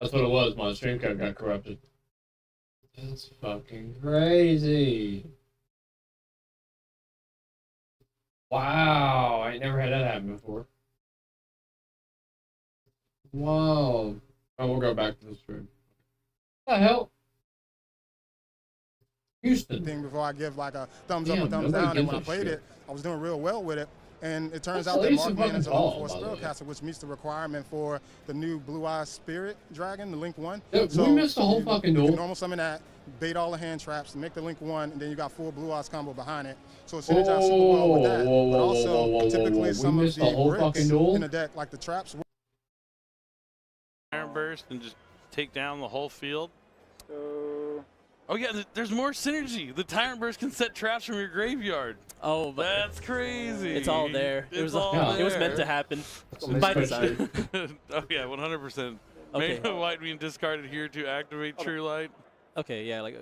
That's what it was. My stream code got corrupted. That's fucking crazy. Wow, I ain't never had that happen before. Wow. Oh, we'll go back to the stream. What the hell? Houston. Thing before I give like a thumbs up or thumbs down, and when I played it, I was doing real well with it. And it turns out that Markman is a level 4 spellcaster, which meets the requirement for the new Blue Eye Spirit Dragon, the Link 1. Dude, so we missed the whole fucking duel. You can normal summon that, bait all the hand traps, make the Link 1, and then you got full Blue Eyes combo behind it. So it synergizes super well with that. But also, typically some of the bricks in the deck, like the traps. Iron Burst and just take down the whole field. Oh yeah, there's more synergy. The Tyrant Burst can set traps from your graveyard. Oh, but that's crazy. It's all there. It was meant to happen by design. Oh yeah, 100%. Okay. White being discarded here to activate True Light. Okay, yeah, like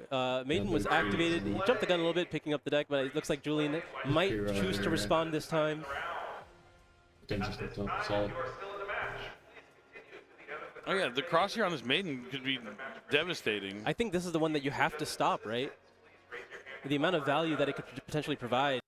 Maiden was activated. He jumped the gun a little bit, picking up the deck, but it looks like Julian might choose to respond this time. Solid. Oh yeah, the crosshair on this Maiden could be devastating. I think this is the one that you have to stop, right? The amount of value that it could potentially provide.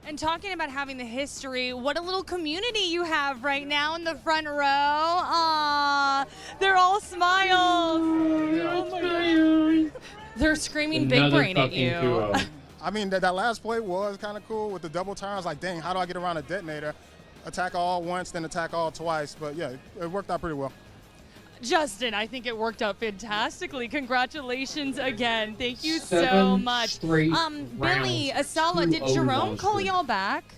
And talking about having the history, what a little community you have right now in the front row. Aww, they're all smiles. Oh my God. They're screaming big brain at you. I mean, that last play was kind of cool with the double turns. Like, dang, how do I get around a detonator? Attack all once, then attack all twice. But yeah, it worked out pretty well. Justin, I think it worked out fantastically. Congratulations again. Thank you so much. Billy, Asala, did Jerome call y'all back?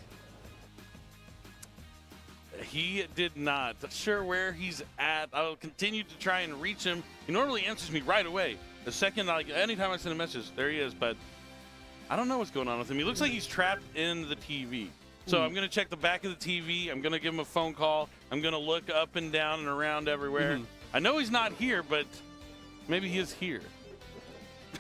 He did not. Not sure where he's at. I'll continue to try and reach him. He normally answers me right away. The second, anytime I send a message, there he is. But I don't know what's going on with him. He looks like he's trapped in the TV. So I'm going to check the back of the TV. I'm going to give him a phone call. I'm going to look up and down and around everywhere. I know he's not here, but maybe he is here.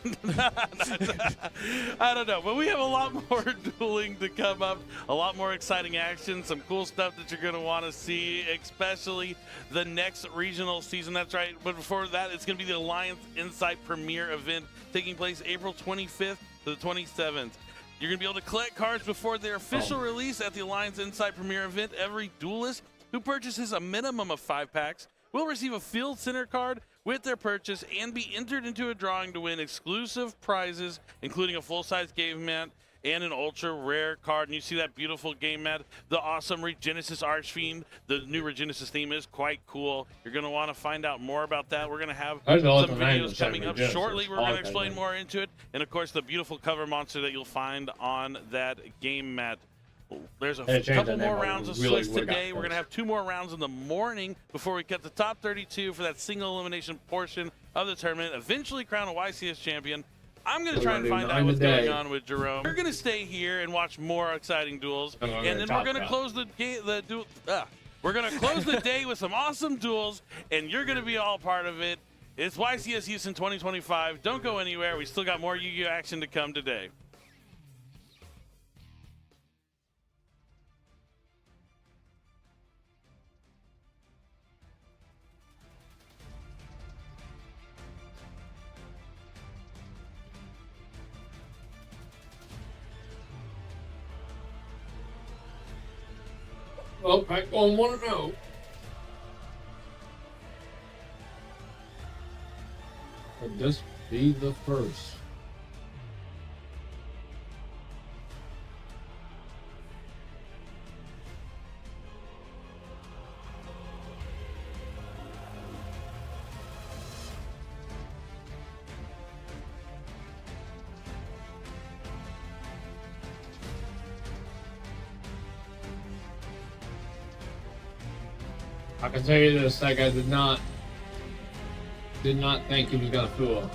I don't know, but we have a lot more dueling to come up, a lot more exciting action, some cool stuff that you're going to want to see, especially the next regional season. That's right, but before that, it's going to be the Alliance Insight Premier event taking place April 25th to the 27th. You're going to be able to collect cards before their official release at the Alliance Insight Premier event. Every duelist who purchases a minimum of 5 packs will receive a Field Center card with their purchase and be entered into a drawing to win exclusive prizes, including a full-size game mat and an ultra-rare card. And you see that beautiful game mat, the awesome Regenesis Archfiend. The new Regenesis theme is quite cool. You're going to want to find out more about that. We're going to have some videos coming up shortly. We're going to explain more into it. And, of course, the beautiful cover monster that you'll find on that game mat. There's a couple more rounds of Swiss today. We're going to have 2 more rounds in the morning before we cut the top 32 for that single elimination portion of the tournament. Eventually crown a YCS champion. I'm going to try and find out what's going on with Jerome. We're going to stay here and watch more exciting duels, and then we're going to close the we're going to close the day with some awesome duels, and you're going to be all part of it. It's YCS Houston 2025. Don't go anywhere. We still got more Yu-Gi-Oh action to come today. Well, I don't want to know. Could this be the first? I can tell you this, that guy did not think he was gonna fool him.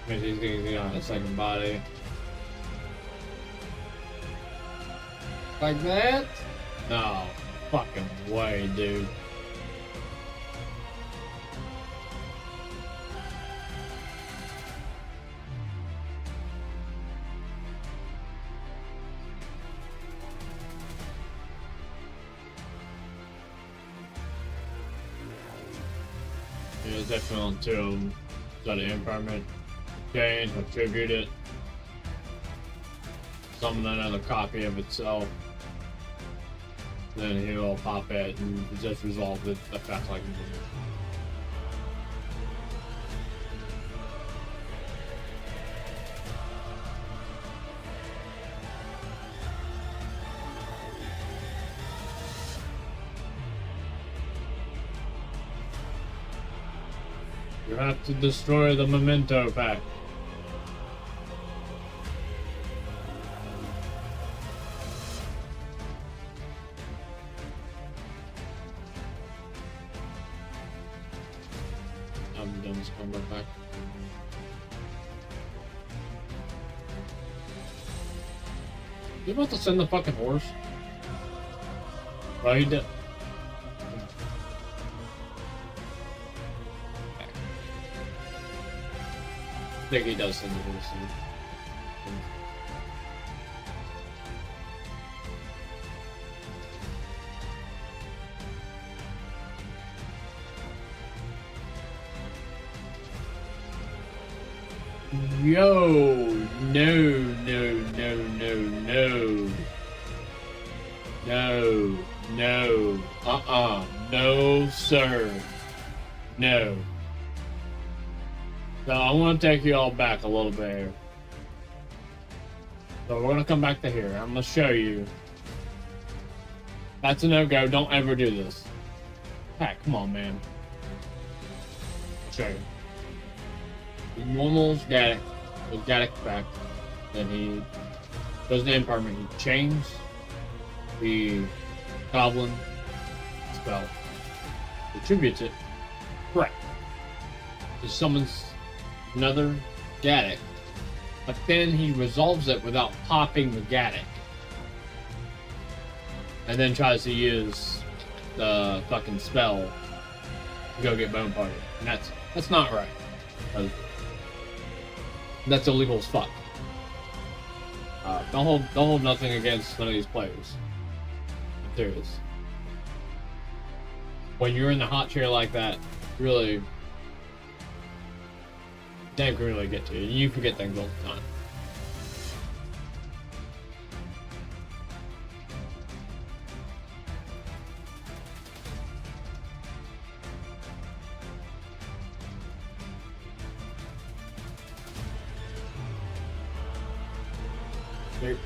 Maybe he's gonna get on a second body. Like that? No. fucking way, dude. Yeah, it's definitely to the environment change, attribute it, summon another copy of itself. Then he'll pop it and just resolve it the fast like it. You have to destroy the memento pack. I'm done this combo pack. You about to send the fucking horse? Oh, he did. I think he does send the horse. Yo, no, no, no, no, no. No, no, no, sir. No. So I want to take you all back a little bit here. So we're going to come back to here. I'm going to show you. That's a no-go. Don't ever do this. Heck, come on, man. I'll show you. The normal static, the static effect. Then he does the empowerment. He chains the goblin spell, attributes it. Correct. He summons another Gaddick, but then he resolves it without popping the Gaddick, and then tries to use the fucking spell to go get Bone Party, and that's not right. That's illegal as fuck. Don't hold nothing against none of these players. But there is. When you're in the hot chair like that, really. Damn can really get to you. You forget things all the time. Here.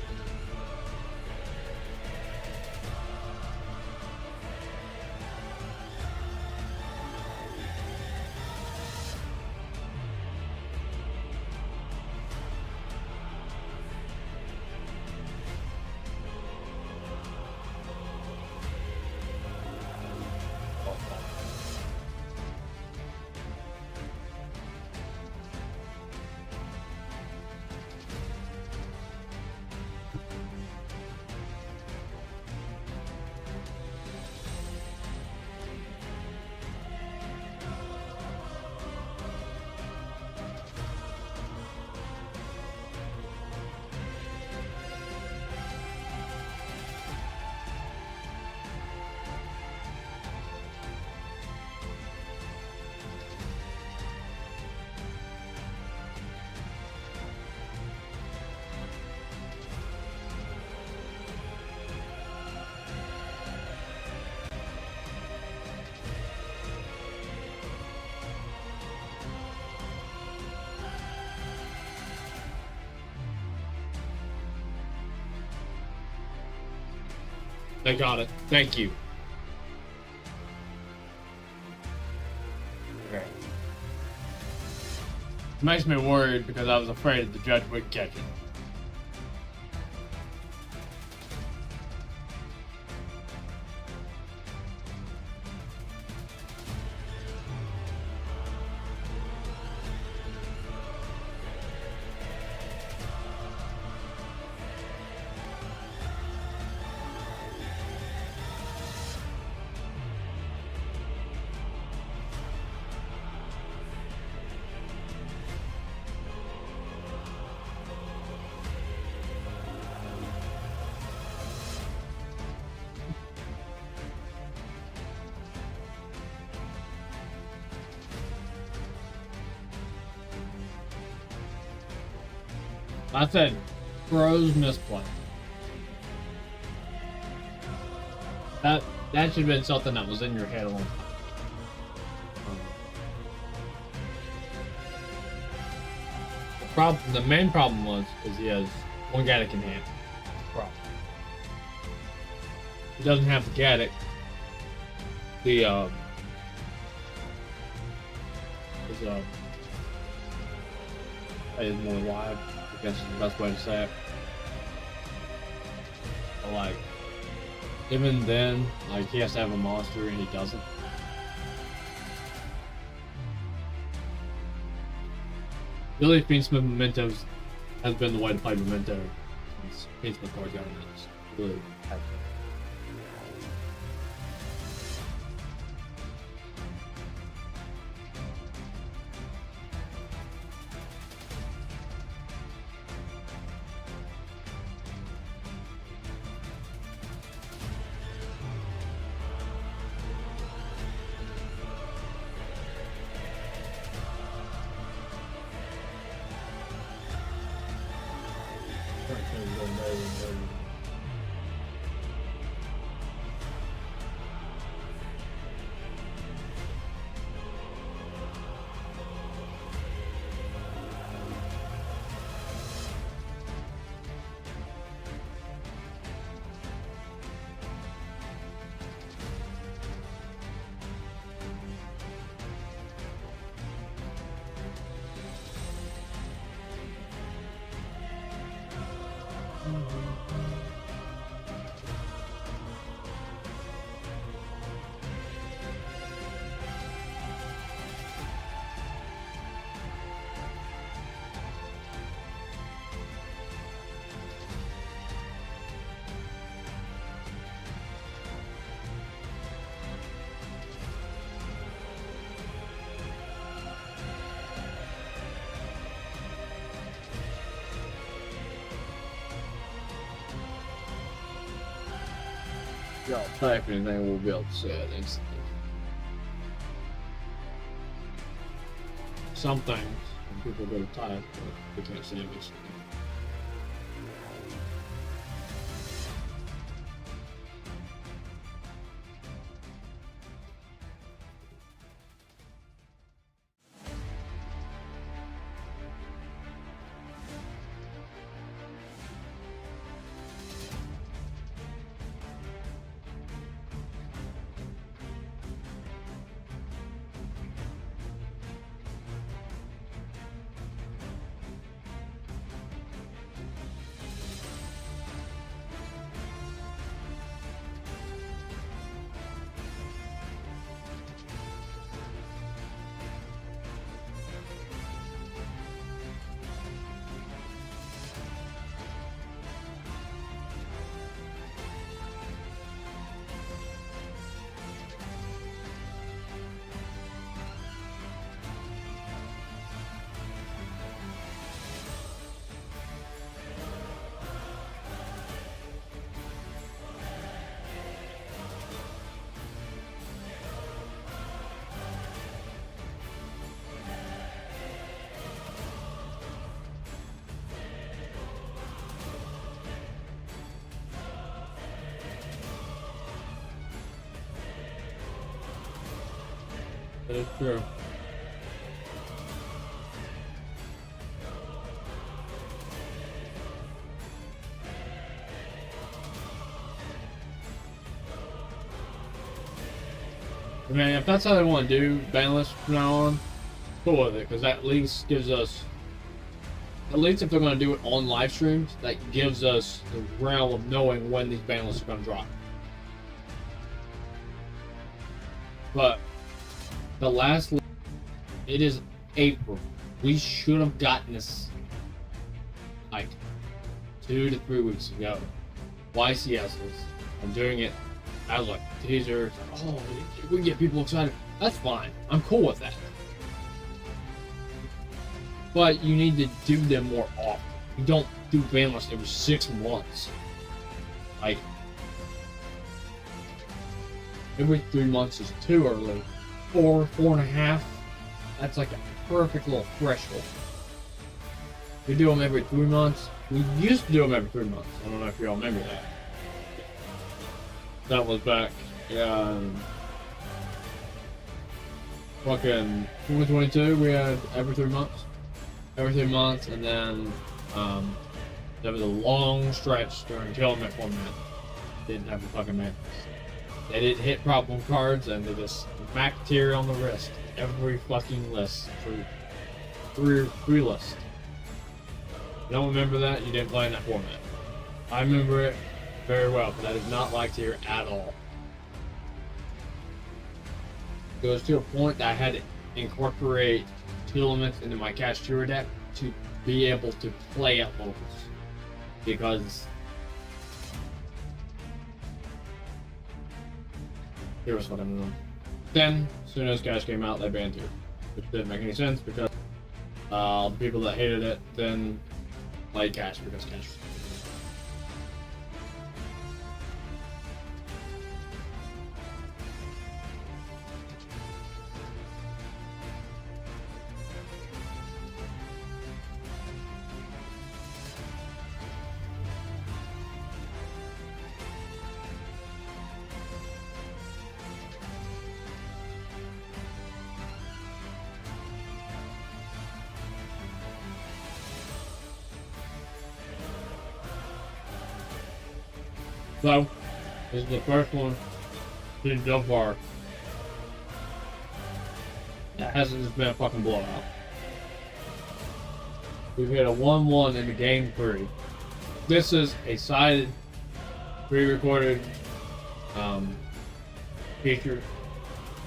I got it. Thank you. Okay. It makes me worried because I was afraid the judge would catch it. I said Crow's misplay. That should have been something that was in your head a long time. The main problem was he has one Gaddock in hand. Problem. He doesn't have the Gaddock. Is more live, I guess is the best way to say it. But like, even then, like, he has to have a monster and he doesn't. Really, Fiendsmith Mementos has been the way to play Memento since Fiendsmith cards got announced. Really has been. Y'all type anything, we'll be able to say it instantly. Some things, when people go to type, but they can't say it instantly. That's true. I mean, if that's how they want to do banlist from now on, cool with it, because that at least gives us, at least if they're going to do it on live streams, that gives us the realm of knowing when these banlists are going to drop. But the last, it is April. We should have gotten this like 2 to 3 weeks ago. YCSs. I'm doing it as like teasers. Oh, we can get people excited. That's fine. I'm cool with that. But you need to do them more often. You don't do banlists every 6 months. Like, every 3 months is too early. 4.5, that's like a perfect little threshold. We do them every 3 months. We used to do them every 3 months. I don't know if y'all remember that. That was back, fucking 2022. We had every 3 months. Every 3 months, and then there was a long stretch during tournament format. Didn't have a fucking matches. They didn't hit problem cards, and they just smacked tier on the wrist. Every fucking list for three lists. You don't remember that? You didn't play in that format. I remember it very well, but I did not like tier at all. It was to a point that I had to incorporate 2 elements into my cash tier deck to be able to play at locals. Because here's what I'm doing. Then, as soon as cash came out, they banned tier. Which didn't make any sense because the people that hated it then played cash because cash. So, this is the first one seen so far that hasn't just been a fucking blowout. We've hit a 1-1 in the game 3. This is a sided, pre-recorded feature,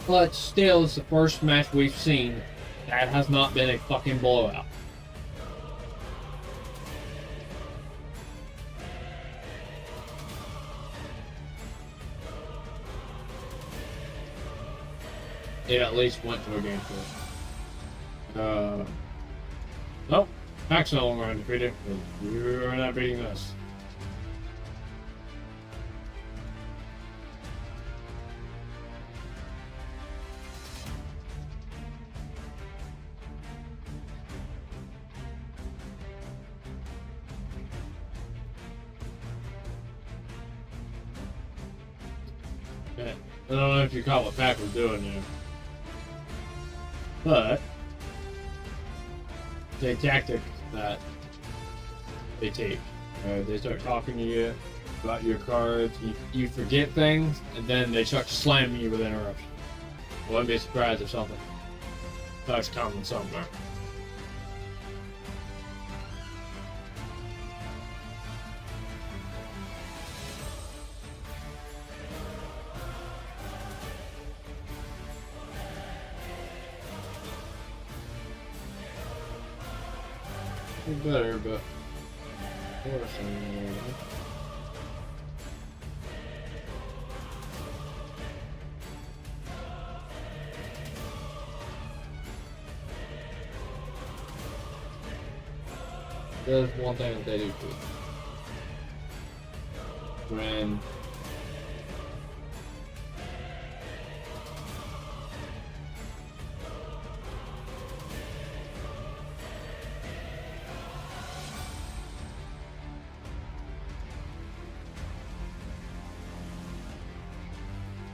but still it's the first match we've seen that has not been a fucking blowout. It at least went to a game 4. Nope. Pack's no longer undefeated. We're not beating this. Okay. I don't know if you caught what Pack was doing there. But it's a tactic that they take. They start talking to you about your cards. You forget things, and then they start slamming you with interruptions. I wouldn't be surprised if something starts coming somewhere. Better, but worse. There's one thing that they do too. When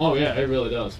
oh yeah, it really does.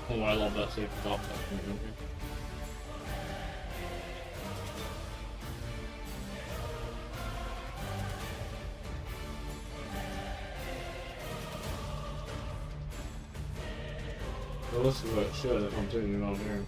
Oh, I love that safe top. So this is what it should if I'm turning it on here.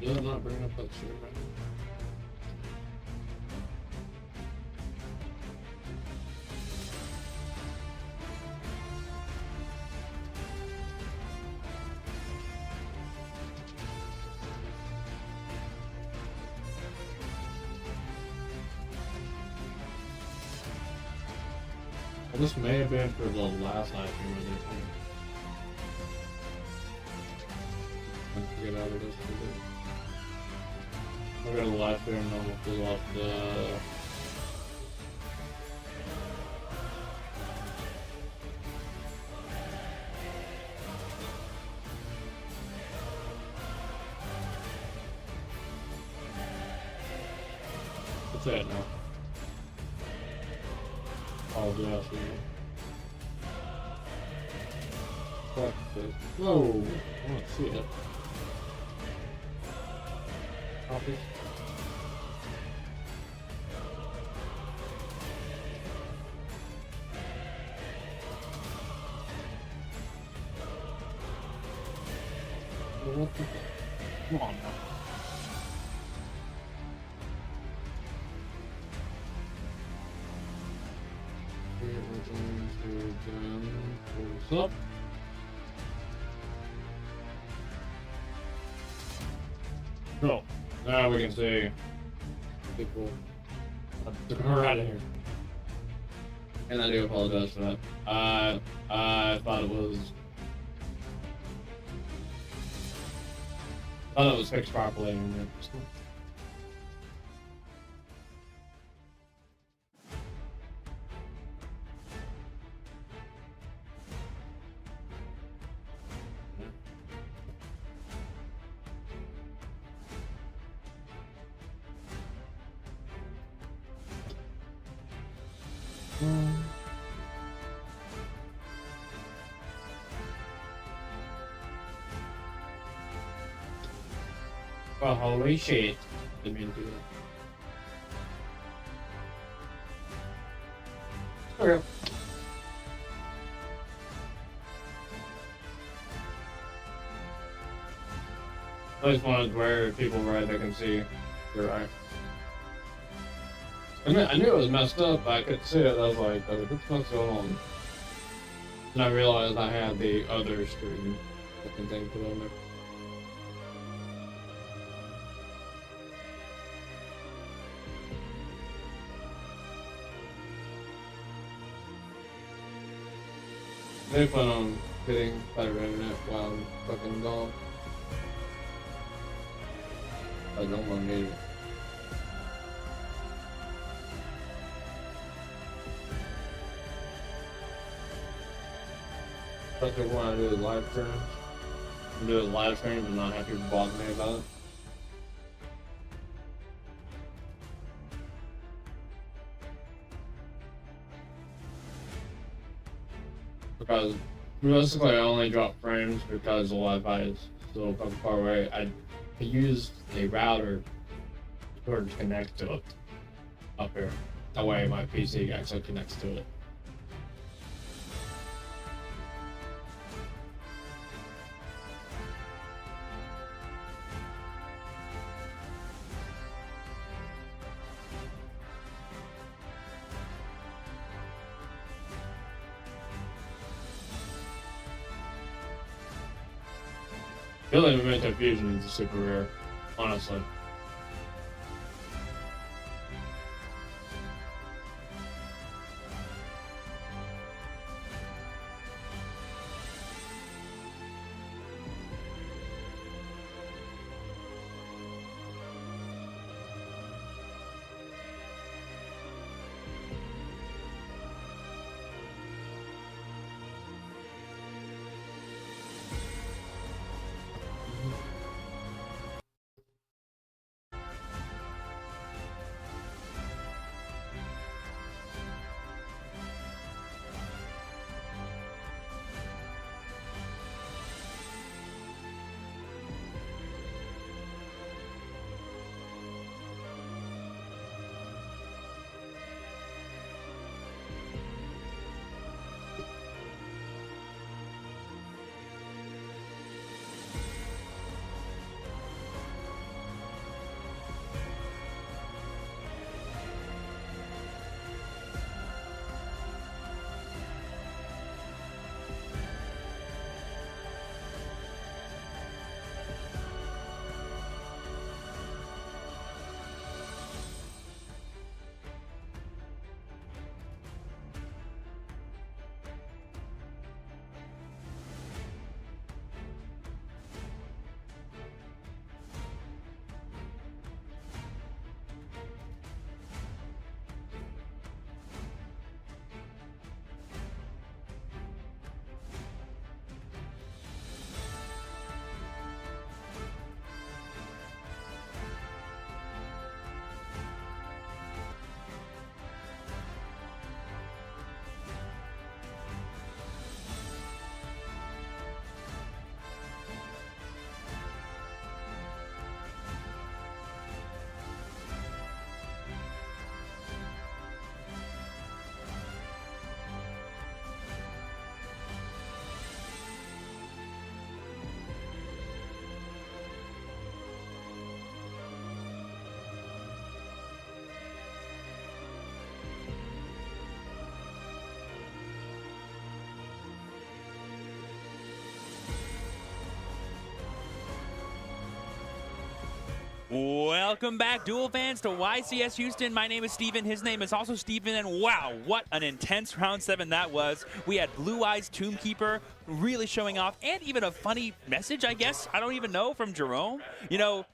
Does it not bring up that shit right now? Well, this may have been for the last live stream I did. I forget how it is. I'll go to the live stream and then we'll pull off the. What's that now? Oh, yeah, I see it. Fuck this. Whoa! I don't see it. Copy. What the? Come on now. We're going to then pull this up. Cool. Now we can see people. Took her out of here. And I do apologize for that. I thought it was. I thought it was fixed properly. Oh, holy shit. Didn't mean to do that. Okay. I just wanted where people right they can see you're right. I knew it was messed up, but I couldn't see it. I was like, what's going on? And I realized I had the other screen looking thing put on there. They plan on getting better internet while I'm fucking gone. I don't want to need it. That's what I want to do is live streams. Do live streams and not have people bother me about it. Because realistically, I only drop frames because the Wi-Fi is so fucking far away. I used a router to connect to it up here. That way, my PC actually connects to it. Really, Memento Fusion is super rare, honestly. Welcome back, Duel fans, to YCS Houston. My name is Steven. His name is also Steven. And wow, what an intense round 7 that was. We had Blue Eyes Tombkeeper really showing off, and even a funny message, I guess. I don't even know, from Jerome. You know,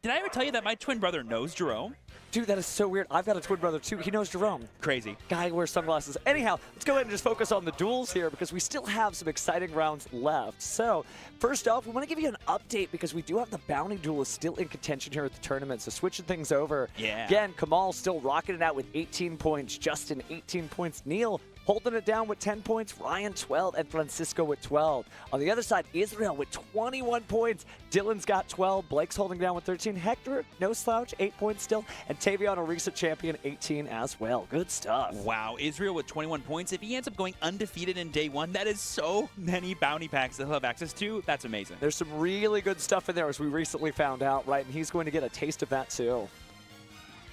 did I ever tell you that my twin brother knows Jerome? Dude, that is so weird. I've got a twin brother too. He knows Jerome. Crazy. Guy wears sunglasses. Anyhow, let's go ahead and just focus on the duels here because we still have some exciting rounds left. So, first off, we want to give you an update because we do have the Bounty Duelist still in contention here at the tournament. So, switching things over. Yeah. Again, Kamal still rocking it out with 18 points. Justin, 18 points. Neil holding it down with 10 points, Ryan 12, and Francisco with 12. On the other side, Israel with 21 points. Dylan's got 12. Blake's holding down with 13. Hector, no slouch, 8 points still. And Tavion, a recent champion, 18 as well. Good stuff. Wow, Israel with 21 points. If he ends up going undefeated in day 1, that is so many bounty packs that he'll have access to. That's amazing. There's some really good stuff in there, as we recently found out, right? And he's going to get a taste of that too.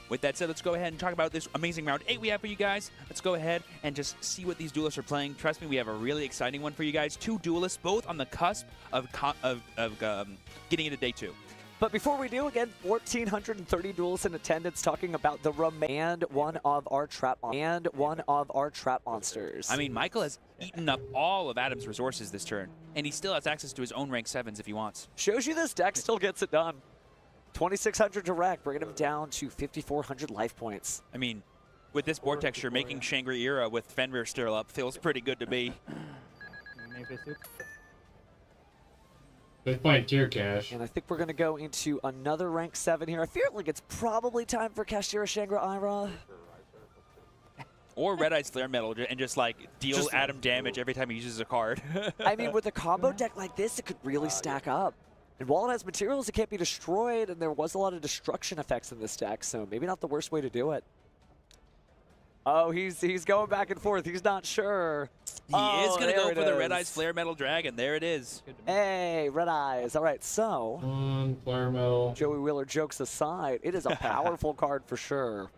With that said, let's go ahead and talk about this amazing round 8 we have for you guys. Let's go ahead and just see what these duelists are playing. Trust me, we have a really exciting one for you guys. 2 duelists, both on the cusp of getting into day 2. But before we do, again, 1,430 duelists in attendance talking about the and one of our trap monsters. I mean, Michael has eaten up all of Adam's resources this turn, and he still has access to his own rank 7s if he wants. Shows you this deck still gets it done. 2,600 direct, bringing him down to 5,400 life points. I mean, with this board texture, making Shangri-Era with Fenrir still up feels pretty good to me. They find tier cash. And I think we're going to go into another rank 7 here. I feel like it's probably time for Kashtira Shangri-Ira. Or Red Eyes Flare Metal and just like deal Adam damage every time he uses a card. I mean, with a combo deck like this, it could really stack up. And while it has materials, it can't be destroyed, and there was a lot of destruction effects in this deck, so maybe not the worst way to do it. Oh, he's going back and forth. He's not sure. He is going to go for the Red Eyes Flare Metal Dragon. There it is. Hey, Red Eyes. All right, so Flare Metal. Joey Wheeler jokes aside, it is a powerful card for sure.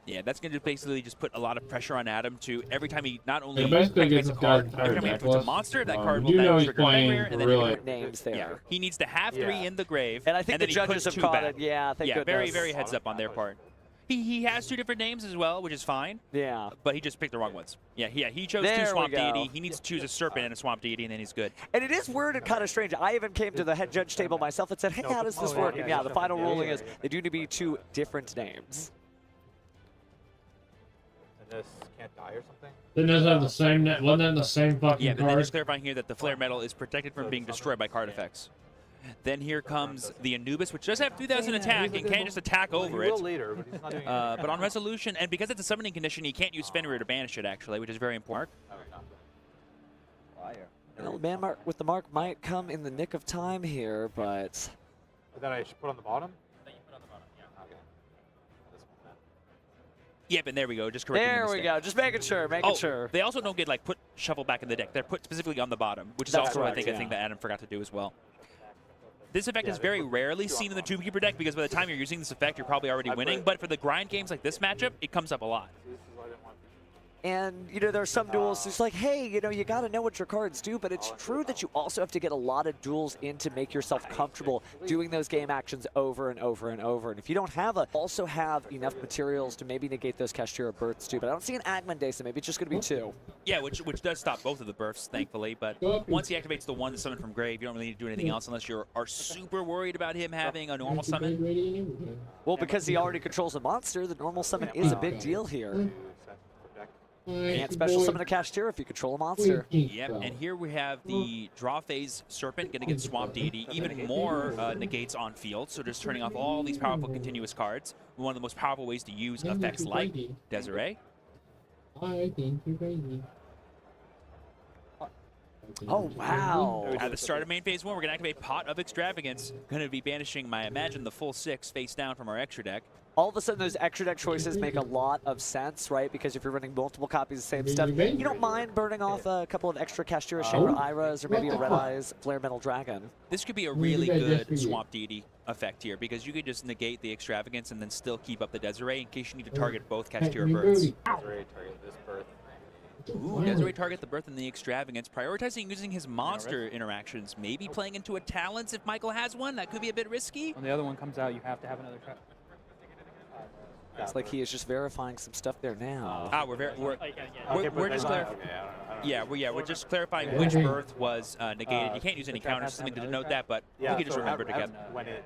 Yeah, that's going to basically just put a lot of pressure on Adam to every time he not only activates a card, every time he activates a monster, that card will then trigger Fenrir, and then really names there. Yeah, he needs to have 3 in the grave, and I think the judges have caught it. Yeah, thank goodness. Very, very heads up on their part. He has 2 different names as well, which is fine. Yeah. But he just picked the wrong ones. Yeah, he chose 2 Swamp Deity. He needs to choose a Serpent and a Swamp Deity, and then he's good. And it is weird and kind of strange. I even came to the head judge table myself and said, hey, how does this work? And yeah, the final ruling is they do need to be 2 different names. This can't die or something? Didn't this have the same net? Wasn't that the same fucking Yeah, but card? they're just clarifying here that the Flare Metal is protected from being destroyed by card effects. Then here comes the Anubis, which does have 2,000 attack and can't just attack over it. But on resolution, and because it's a summoning condition, he can't use Fenrir to banish it, actually, which is very important. Well, man mark with the mark might come in the nick of time here, but... That I should put on the bottom? Yep, and there we go. Just correcting There the we go. Just making sure, making sure. They also don't get like put shuffle back in the deck. They're put specifically on the bottom, which is also I think a thing that Adam forgot to do as well. This effect is very rarely seen in the Tombkeeper deck because by the time you're using this effect, you're probably already winning. But for the grind games like this matchup, it comes up a lot. And, you know, there are some duels, it's like, hey, you know, you got to know what your cards do, but it's true that you also have to get a lot of duels in to make yourself comfortable doing those game actions over and over and over. And if you don't have also have enough materials to maybe negate those Kashtira births too. But I don't see an Agman Day, so maybe it's just going to be 2. Yeah, which does stop both of the births, thankfully. But once he activates the one summon from grave, you don't really need to do anything else unless you are super worried about him having a normal summon. Well, because he already controls a monster, the normal summon is a big deal here. And special summon a Kashtira if you control a monster. Yep, and here we have the draw phase Serpent going to get Swamp Deity, even more negates on field, so just turning off all these powerful continuous cards. One of the most powerful ways to use effects like Desiree. I think you're crazy. Oh, wow. At the start of main phase 1, we're going to activate Pot of Extravagance. Going to be banishing, I imagine, the full 6 face down from our extra deck. All of a sudden, those extra deck choices make a lot of sense, right? Because if you're running multiple copies of the same stuff, you don't mind burning off a couple of extra Kashtira Shangri-Iras or maybe a Red Eyes Flare Metal Dragon. This could be a really good Swamp Deity effect here because you could just negate the Extravagance and then still keep up the Desiree in case you need to target both Kashtira births. Desiree target this birth. Ooh, Desiree target the birth and the extravagance, prioritizing using his monster interactions. Maybe playing into a talents if Michael has one. That could be a bit risky. When the other one comes out, you have to have another trap. It's like he is just verifying some stuff there now. We're just we're just clarifying which birth was negated. You can't use any counters, something to denote that, but we can just remember to get. When it,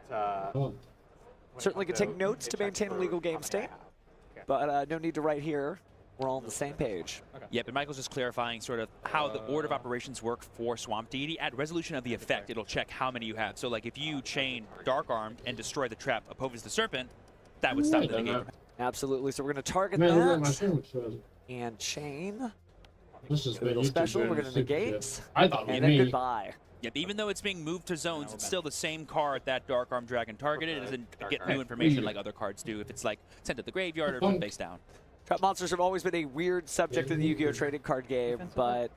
Certainly could take notes to maintain a legal game state, but no need to write here. We're all on the same page. Yep, and Michael's just clarifying sort of how the order of operations work for Swamp Deity. At resolution of the effect, it'll check how many you have. So like if you chain Dark Armed and destroy the trap opposed the Serpent, that would stop the negate. Absolutely. So we're going to target that and chain. This is a little special. We're going to negate. I thought and then goodbye. Yep, even though it's being moved to zones, it's still the same card that Dark Armed Dragon targeted. It doesn't get new information like other cards do if it's like sent to the graveyard or face down. Trap monsters have always been a weird subject in the Yu-Gi-Oh! Trading card game, but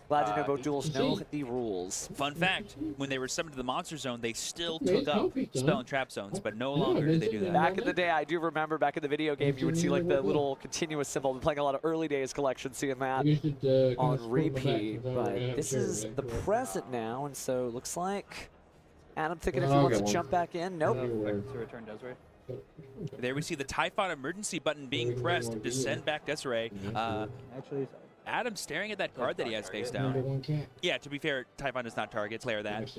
glad to know both duels know the rules. Fun fact, when they were summoned to the monster zone, they still took up spell and trap zones, but no longer do they do that. Back in the day, I do remember back in the video game, you would see like the little continuous symbol. I've been playing a lot of early days collection, seeing that on repeat. But this is the present now, and so it looks like Adam thinking if he wants to jump back in. Nope. to return Desiree. There we see the Typhon emergency button being pressed to send back Desiree. Adam staring at that card that he has face down. Yeah, to be fair, Typhon does not target, Slayer that.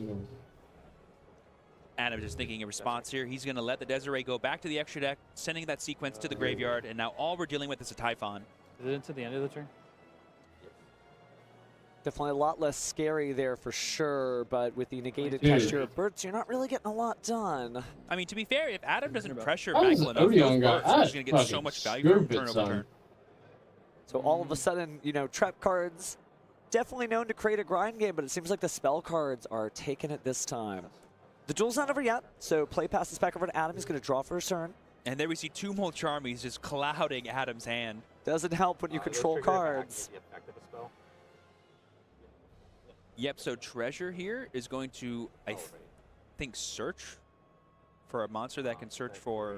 Adam just thinking a response here. He's going to let the Desiree go back to the extra deck, sending that sequence to the graveyard, and now all we're dealing with is a Typhon. Is it into the end of the turn? Definitely a lot less scary there for sure, but with the negated Cashier of Birds, you're not really getting a lot done. I mean, to be fair, if Adam doesn't pressure Michael enough, those birds are just going to get so much value from turn over turn. So all of a sudden, you know, trap cards, definitely known to create a grind game, but it seems like the spell cards are taking it this time. The duel's not over yet, so play passes back over to Adam. He's going to draw for his turn. And there we see two more Charmies just clouding Adam's hand. Doesn't help when you control cards. Yep, so Treasure here is going to, I think, search for a monster that can search for...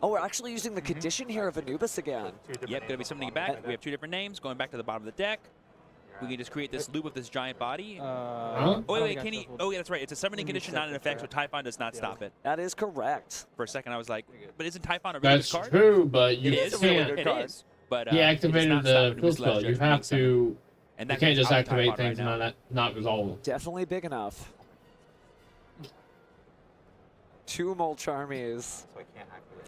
Oh, we're actually using the condition here of Anubis again. Yep, going to be summoning it back. We have two different names, going back to the bottom of the deck. We can just create this loop of this giant body. Oh, wait, can he... Oh, yeah, that's right. It's a summoning condition, not an effect, so Typhon does not stop it. That is correct. For a second, I was like, but isn't Typhon a really good card? That's true, but you can't... It is. But, he activated the field spell. You have to... And you can't just activate things and not resolve them. Definitely big enough. Two Mole Charmies.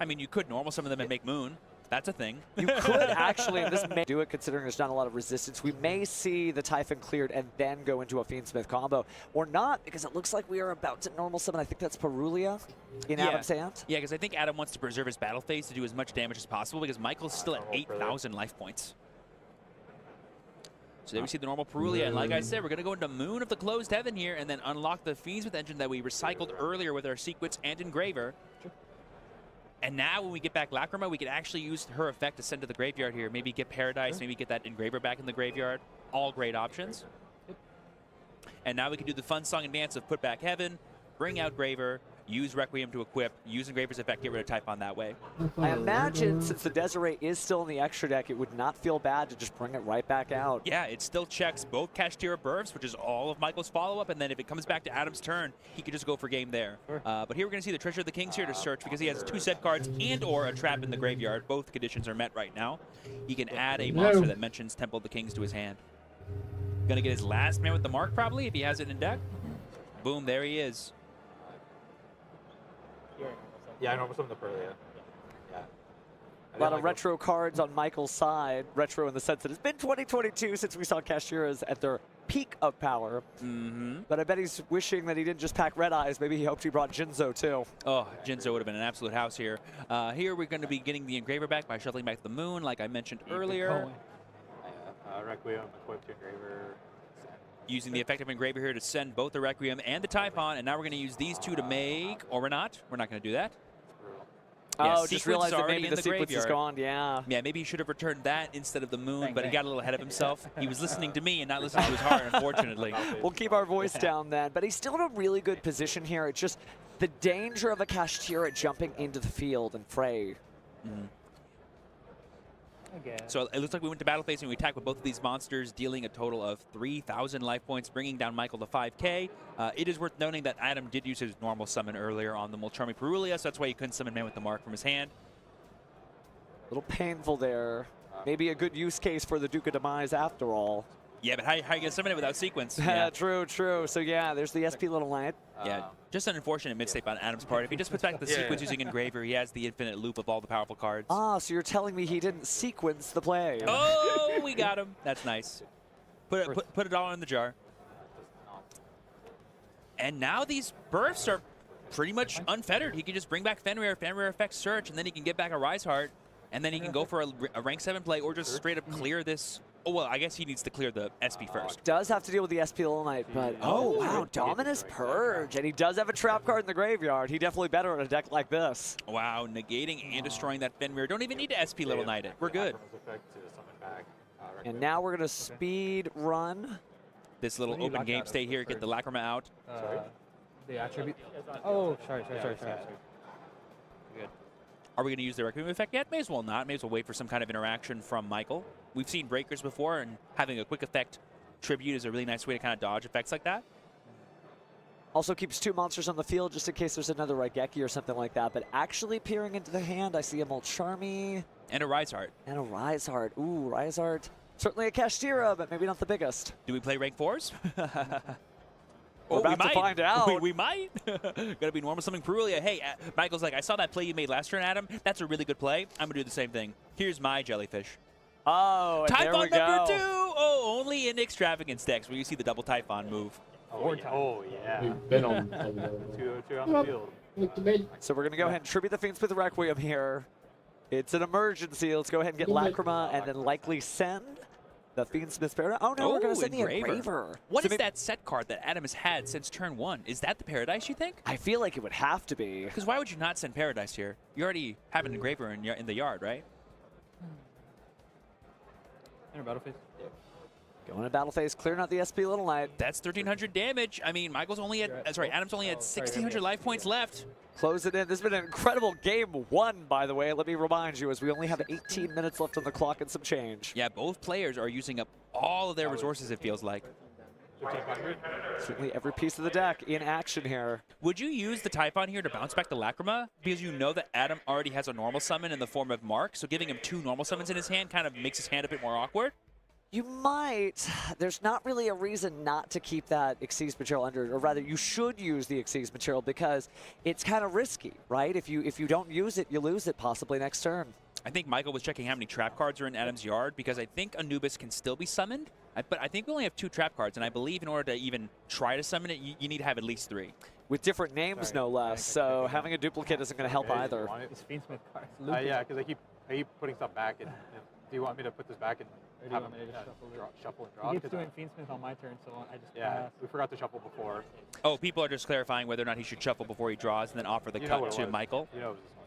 I mean, you could normal some of them and make Moon. That's a thing. You could actually, and this may do it considering there's not a lot of resistance. We may see the Typhon cleared and then go into a Fiendsmith combo. Or not, because it looks like we are about to normal summon. I think that's Perulia in Adam's hand. Yeah, because I think Adam wants to preserve his battle phase to do as much damage as possible because Michael's still at 8,000 life points. So there we see the normal Perulia, and like I said, we're going to go into Moon of the Closed Heaven here and then unlock the Fiendsmith engine that we recycled earlier with our Sequence and Engraver. And now when we get back Lacrima, we can actually use her effect to send to the graveyard here. Maybe get Paradise, maybe get that Engraver back in the graveyard. All great options. And now we can do the fun song and dance of put back Heaven, bring out Graver, use Requiem to equip, use Engraver's effect, get rid of Typhon that way. I imagine since the Desiree is still in the extra deck, it would not feel bad to just bring it right back out. Yeah, it still checks both Kashtira Burfs, which is all of Michael's follow-up, and then if it comes back to Adam's turn, he could just go for game there. But here we're going to see the Treasure of the Kings here to search because he has two set cards and or a trap in the graveyard. Both conditions are met right now. He can add a monster that mentions Temple of the Kings to his hand. Going to get his last man with the mark probably if he has it in deck. Boom, there he is. Yeah, I know some of the Pearlia. Yeah. A lot of retro cards on Michael's side. Retro in the sense that it's been 2022 since we saw Kashiras at their peak of power. But I bet he's wishing that he didn't just pack Red Eyes. Maybe he hoped he brought Jinzo too. Oh, Jinzo would have been an absolute house here. Here we're going to be getting the Engraver back by shuffling back the Moon, like I mentioned earlier. Requiem, equip to Engraver. Using the effective Engraver here to send both the Requiem and the Typhon, and now we're going to use these two to make, or we're not. We're not going to do that. Yeah, oh, just realized that maybe the sequence is gone, yeah. Yeah, maybe he should have returned that instead of the Moon, but he got a little ahead of himself. He was listening to me and not listening to his heart, unfortunately. We'll keep our voice down then, but he's still in a really good position here. It's just the danger of a Kashtira jumping into the field and fray. So it looks like we went to battle phase and we attacked with both of these monsters, dealing a total of 3,000 life points, bringing down Michael to 5k. It is worth noting that Adam did use his normal summon earlier on the Molcharmi Perulia, so that's why he couldn't summon Man with the Mark from his hand. A little painful there. Maybe a good use case for the Duke of Demise after all. Yeah, but how are you going to summon it without sequence? Yeah, true. So yeah, there's the SP Little Knight. Yeah, just an unfortunate mistake on Adam's part. If he just puts back the sequence using Engraver, he has the infinite loop of all the powerful cards. Ah, so you're telling me he didn't sequence the play. Oh, we got him. That's nice. Put it all in the jar. And now these bursts are pretty much unfettered. He can just bring back Fenrir Effect Search, and then he can get back a Rise Heart, and then he can go for a rank 7 play or just straight up clear this. Oh, well, I guess he needs to clear the SP first. Does have to deal with the SP Little Knight, but oh wow, Dominus Purge, and he does have a trap card in the graveyard. He definitely better on a deck like this. Wow, negating and destroying that Fenrir. Don't even need to SP Little Knight it. We're good. And now we're gonna speed run This little open game state here, get the Lacrima out. The attribute. Oh, sorry. Good. Are we going to use the Requiem effect yet? May as well not. May as well wait for some kind of interaction from Michael. We've seen breakers before, and having a quick effect tribute is a really nice way to kind of dodge effects like that. Also keeps 2 monsters on the field just in case there's another Raigeki or something like that. But actually peering into the hand, I see a Molcharmi. And a Rise Heart. And a Rise Heart. Ooh, Rise Heart. Certainly a Kashtira, but maybe not the biggest. Do we play rank 4s? We're about to find out. We might. Gotta be normal summon Perulia. Hey, Michael's like, I saw that play you made last turn, Adam. That's a really good play. I'm gonna do the same thing. Here's my Jellyfish. Oh, and Typhon there we number go. 2. Oh, only in Extravagance decks where you see the double Typhon move. Oh, yeah. We've been on. 2 on the field. So we're gonna go ahead and tribute the Fiendsmith Requiem here. It's an emergency. Let's go ahead and get Lacrima and then likely send the Fiendsmith Paradise. Oh no, we're gonna send the Engraver. What is that set card that Adam has had since turn 1? Is that the Paradise, you think? I feel like it would have to be. Because why would you not send Paradise here? You already have an Engraver in the yard, right? Enter battle phase. Going to battle phase, clearing out the SP Little Knight. That's 1,300 damage. I mean, Michael's only at, Adam's only at 1,600 life points left. Close it in. This has been an incredible game 1, by the way. Let me remind you, as we only have 18 minutes left on the clock and some change. Yeah, both players are using up all of their resources, it feels like. Certainly every piece of the deck in action here. Would you use the Typhon here to bounce back the Lacrima? Because you know that Adam already has a normal summon in the form of Mark, so giving him 2 normal summons in his hand kind of makes his hand a bit more awkward. You might. There's not really a reason not to keep that Xyz material under, or rather, you should use the Xyz material because it's kind of risky, right? If you don't use it, you lose it possibly next turn. I think Michael was checking how many trap cards are in Adam's yard because I think Anubis can still be summoned, but I think we only have 2 trap cards, and I believe in order to even try to summon it, you need to have at least 3. With different names, no less. So having a duplicate isn't going to help either. It's Fiendsmith cards. Yeah, because I keep putting stuff back. And do you want me to put this back and have him shuffle and draw? He keeps doing Fiendsmith on my turn, so I just pass. We forgot to shuffle before. Oh, people are just clarifying whether or not he should shuffle before he draws and then offer the cut to Michael. You know it was this one.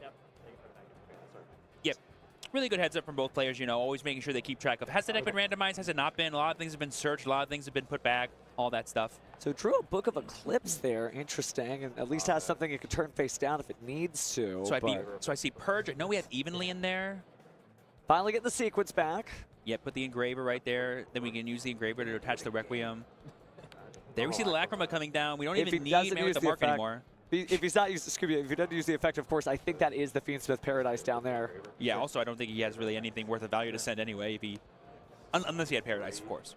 Yep. Really good heads up from both players, always making sure they keep track of, has the deck been randomized, has it not been? A lot of things have been searched, a lot of things have been put back, all that stuff. So drew a Book of Eclipse there, interesting, and at least has something you can turn face down if it needs to. So I see Purge. I know we have Evenly in there. Finally get the sequence back. Yep, put the Engraver right there. Then we can use the Engraver to attach the Requiem. There we see the Lacrima coming down. We don't even need Man with the Mark anymore. If he's not used, excuse me, if he doesn't use the effect, of course, I think that is the Fiendsmith Paradise down there. Yeah, also I don't think he has really anything worth of value to send anyway, if he, unless he had Paradise, of course.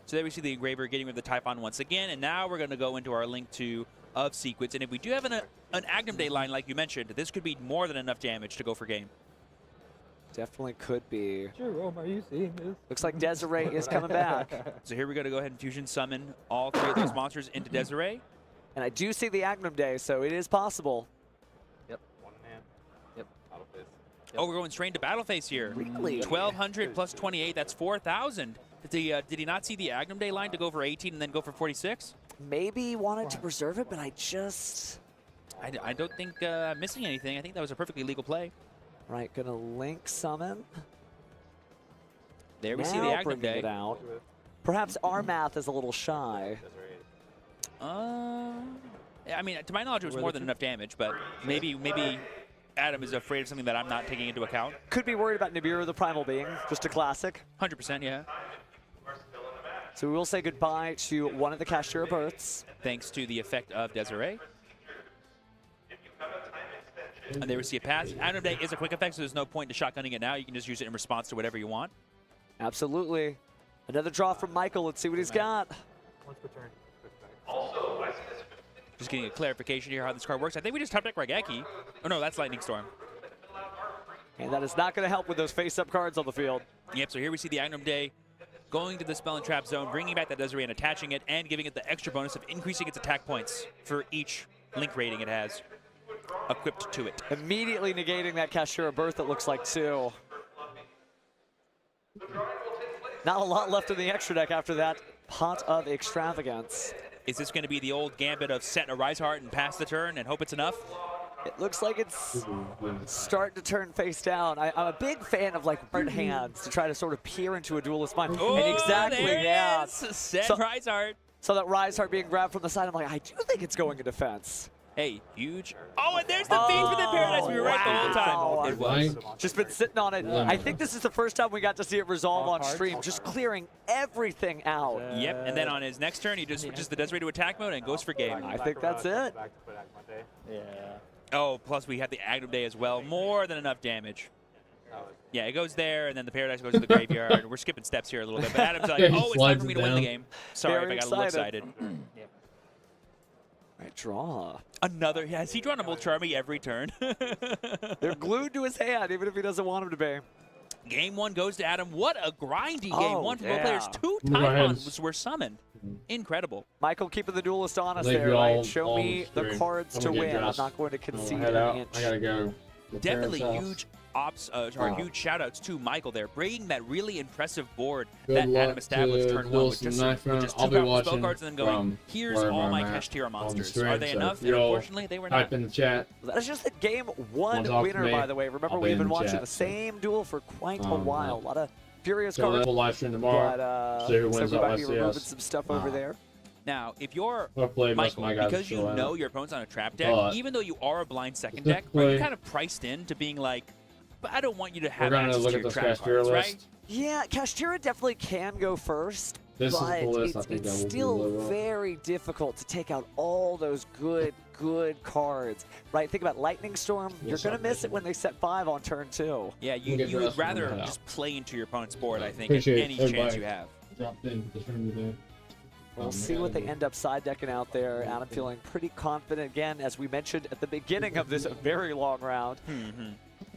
So there we see the Engraver getting rid of the Typhon once again, and now we're going to go into our link to of sequence. And if we do have an Agnum Day line, like you mentioned, this could be more than enough damage to go for game. Definitely could be. Jerome, are you seeing this? Looks like Desiree is coming back. So here we're going to go ahead and fusion summon all 3 of those monsters into Desiree. And I do see the Agnum Day, so it is possible. Yep. 1 man. Yep. Battle phase. Yep. Oh, we're going straight to battle phase here. Really? 1,200 plus 28, that's 4,000. Did he not see the Agnum Day line to go for 18 and then go for 46? Maybe he wanted to preserve it, but I don't think I'm missing anything. I think that was a perfectly legal play. Right, gonna link summon. There we see the Agnum Day. It out. Perhaps our math is a little shy. I mean, to my knowledge, it was more than enough damage, but maybe Adam is afraid of something that I'm not taking into account. Could be worried about Nibiru, the Primal Being, just a classic. 100%, yeah. So we will say goodbye to one of the Kashtira births. Thanks to the effect of Desiree. And there we see a pass. Adam Day is a quick effect, so there's no point to shotgunning it now. You can just use it in response to whatever you want. Absolutely. Another draw from Michael. Let's see what he's got. Once per turn. Just getting a clarification here how this card works. I think we just top deck Raigeki. Oh no, that's Lightning Storm. And that is not going to help with those face-up cards on the field. Yep, so here we see the Agnum Day going to the Spell and Trap zone, bringing back that Desiree and attaching it, and giving it the extra bonus of increasing its attack points for each link rating it has equipped to it. Immediately negating that Kashtira birth, it looks like, too. Not a lot left in the extra deck after that pot of extravagance. Is this going to be the old gambit of set a Rise Heart and pass the turn and hope it's enough? It looks like it's starting to turn face down. I'm a big fan of like hard hands to try to sort of peer into a duelist's mind. Oh, and exactly, there yeah. it is. Set Rise Heart. So that Rise Heart being grabbed from the side, I'm like, I do think it's going in defense. Hey, huge. Oh, and there's the Fiends within Paradise. We were right the whole time. It was. Just been sitting on it. I think this is the first time we got to see it resolve on stream, just clearing everything out. Yep, and then on his next turn, he just switches the Desiree to attack mode and goes for game. I think that's it. Yeah. Oh, plus we have the Agnum Day as well. More than enough damage. Yeah, it goes there, and then the Paradise goes to the graveyard. We're skipping steps here a little bit, but Adam's like, oh, it's time for me to win the game. Sorry if I got a little excited. Right, draw. Another, has he drawn a Mulcharmy every turn? They're glued to his hand, even if he doesn't want him to be. Game one goes to Adam. What a grindy game one for both players. 2 Typhons were summoned. Incredible. Michael keeping the duelist honest there, right? Show me the cards to win. I'm not going to concede an inch. I gotta go. Definitely huge huge shout-outs to Michael there, bringing that really impressive board that Adam established turn one with just 2 powerful spell cards and then going, here's all my Kashtira monsters. Are they enough? And unfortunately, they were not. Type in the chat. That is just the game one winner, by the way. Remember, we've been watching the same duel for quite a while. A lot of furious cards. We'll live stream tomorrow. But, see who wins so we might be LCS. removing some stuff over there. Now, if you're Hopefully Michael, because you know your opponent's on a trap deck, even though you are a blind second deck, are you kind of priced into being like, but I don't want you to have access to your trap cards, right? Yeah, Kashtira definitely can go first, This but is the list. I think it's that will still be lower. very difficult to take out all those good cards, right? Think about Lightning Storm. You're going to miss it when they set 5 on turn 2. Yeah, you would rather just play into your opponent's board, I think, Appreciate any chance you have. Dropped in the stream today. We'll see what they end up side decking out there. Adam feeling pretty confident again, as we mentioned at the beginning of this very long round.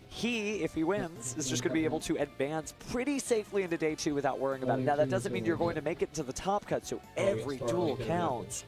He, if he wins, is just going to be able to advance pretty safely into day 2 without worrying about it. Now, that doesn't mean you're going to make it into the top cut, so every duel counts.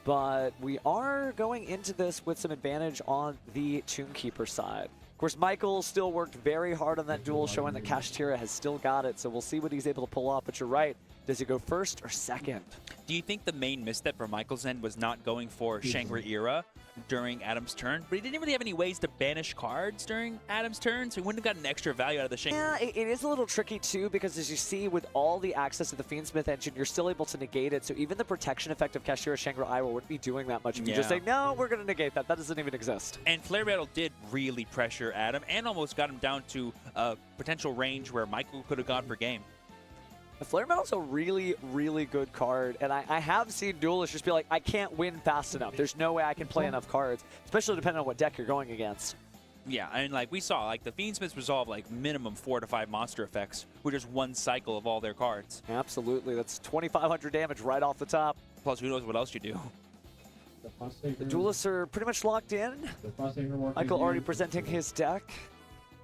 But we are going into this with some advantage on the Tombkeeper side. Of course, Michael still worked very hard on that duel, showing that Kashtira has still got it, so we'll see what he's able to pull off. But you're right. Does he go first or second? Do you think the main misstep from Michael's end was not going for Shangri-Era during Adam's turn? But he didn't really have any ways to banish cards during Adam's turn, so he wouldn't have gotten extra value out of the Shangri. Yeah, it is a little tricky too, because as you see with all the access to the Fiendsmith engine, you're still able to negate it. So even the protection effect of Kashtira Shangri-Ira wouldn't be doing that much if you just say, no, we're going to negate that. That doesn't even exist. And Flare Battle did really pressure Adam and almost got him down to a potential range where Michael could have gone for game. The Flare Metal's a really, really good card, and I have seen duelists just be like, I can't win fast enough. There's no way I can play enough cards, especially depending on what deck you're going against. Yeah, and like we saw, like the Fiendsmiths resolve like minimum 4 to 5 monster effects with just one cycle of all their cards. Absolutely, that's 2,500 damage right off the top. Plus, who knows what else you do. The duelists are pretty much locked in. Michael already presenting his deck.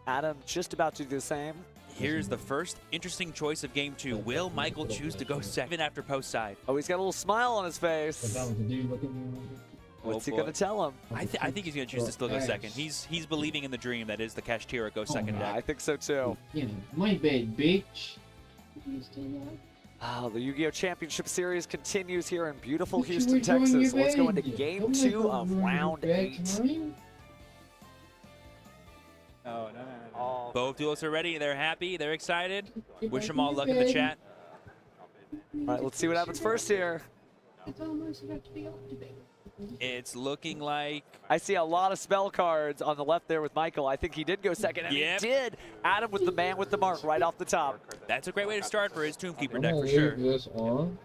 Adam just about to do the same. Here's the first interesting choice of game 2. Will Michael choose to go second after post side? Oh, he's got a little smile on his face. What's he going to tell him? I think he's going to choose to still go second. He's believing in the dream that is the Kashtira go second deck. I think so too. My bad, bitch. The Yu-Gi-Oh! Championship Series continues here in beautiful Houston, Texas. Let's go into game 2 of round 8. Oh, no. Both duelists are ready. They're happy. They're excited. Wish them all luck in the chat. All right, let's see what happens first here. It's looking like... I see a lot of spell cards on the left there with Michael. I think he did go second, and Yep. he did. Adam was the man with the mark right off the top. That's a great way to start for his Tombkeeper I'm deck gonna for leave sure. this on.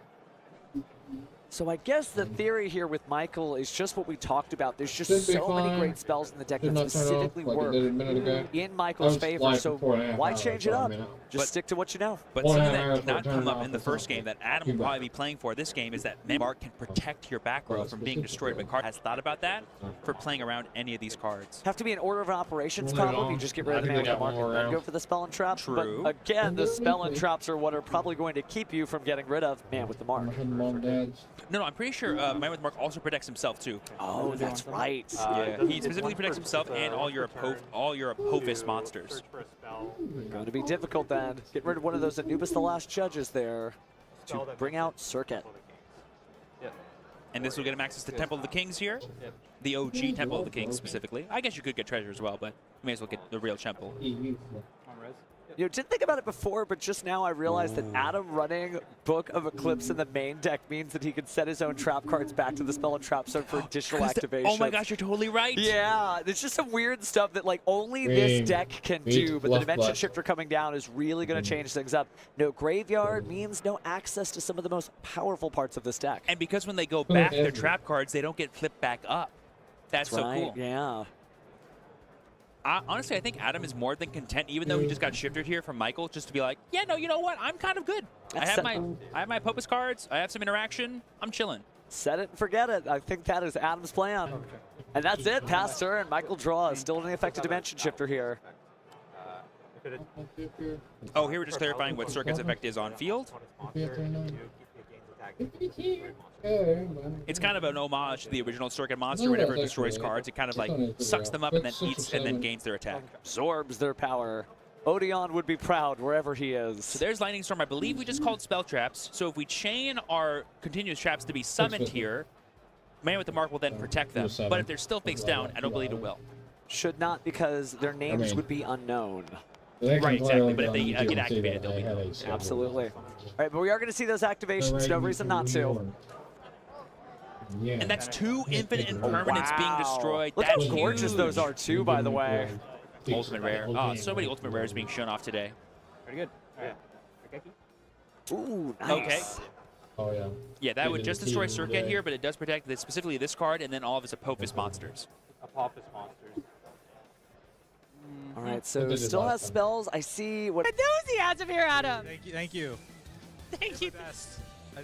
So I guess the theory here with Michael is just what we talked about. There's just Should be so many fine. great spells in the deck Did that not turn off specifically like it work did a minute ago. in Michael's I was favor. live So for 4.5 why hours, change so it I up? mean, Just stick to what you know. But One something and a that half did not or turn come it up off in the before first game that something. Adam will probably be playing for this game is that Mark can protect your back row from being destroyed by cards. Has thought about that for playing around any of these cards. Have to be an order of operations Well, problem. no. You just get rid of I the think man with they the got mark one and more then round. go for the spell and traps. True. But again, the spell and traps are what are probably going to keep you from getting rid of man with the mark. Mom, dads. No, I'm pretty sure Man with Mark also protects himself too. Oh, that's right. Yeah, he specifically protects himself and all your Apophis monsters. Going to be difficult then. Get rid of one of those Anubis the Last Judges there to bring out Circuit. And this will get him access to Temple of the Kings here. The OG Temple of the Kings specifically. I guess you could get treasure as well, but you may as well get the real temple. You know, didn't think about it before, but just now I realized that Adam running Book of Eclipse in the main deck means that he can set his own trap cards back to the spell and trap zone for additional activation. Oh my gosh, you're totally right. Yeah, there's just some weird stuff that like only this deck can do, but the Dimension Shifter coming down is really going to change things up. No graveyard means no access to some of the most powerful parts of this deck. And because when they go back, their trap cards, they don't get flipped back up. That's so right, cool. Yeah. Honestly, I think Adam is more than content, even though he just got shifted here from Michael, just to be like, yeah, no, you know what? I'm kind of good. I have my Popus cards. I have some interaction. I'm chilling. Set it and forget it. I think that is Adam's plan. And that's it. Pass turn. Michael draws. Still an effective Dimension Shifter here. Oh, here we're just clarifying what Circuit's effect is on field. It's kind of an homage to the original Circuit monster. Whenever it destroys cards, it kind of like sucks them up and then eats and then gains their attack. Absorbs their power. Odeon would be proud wherever he is. So there's Lightning Storm. I believe we just called spell traps. So if we chain our continuous traps to be summoned here, Man with the Mark will then protect them. But if they're still face down, I don't believe it will. Should not, because their names would be unknown. Right, exactly. But if they get activated, they'll be known. Absolutely. All right, but we are going to see those activations. No reason not to. And that's 2 infinite impermanents being destroyed. Look That's how gorgeous huge. those are, too, by the way. Ultimate rare. Oh, so many ultimate rares being shown off today. Pretty good. Ooh, nice. Okay. Oh, yeah. Yeah, that would just destroy Circuit here, but it does protect specifically this card and then all of his Apophis monsters. Apophis monsters. All right, so still has spells. I see what... Enthusiasm here, Adam. Thank you. Thank you. Thank you.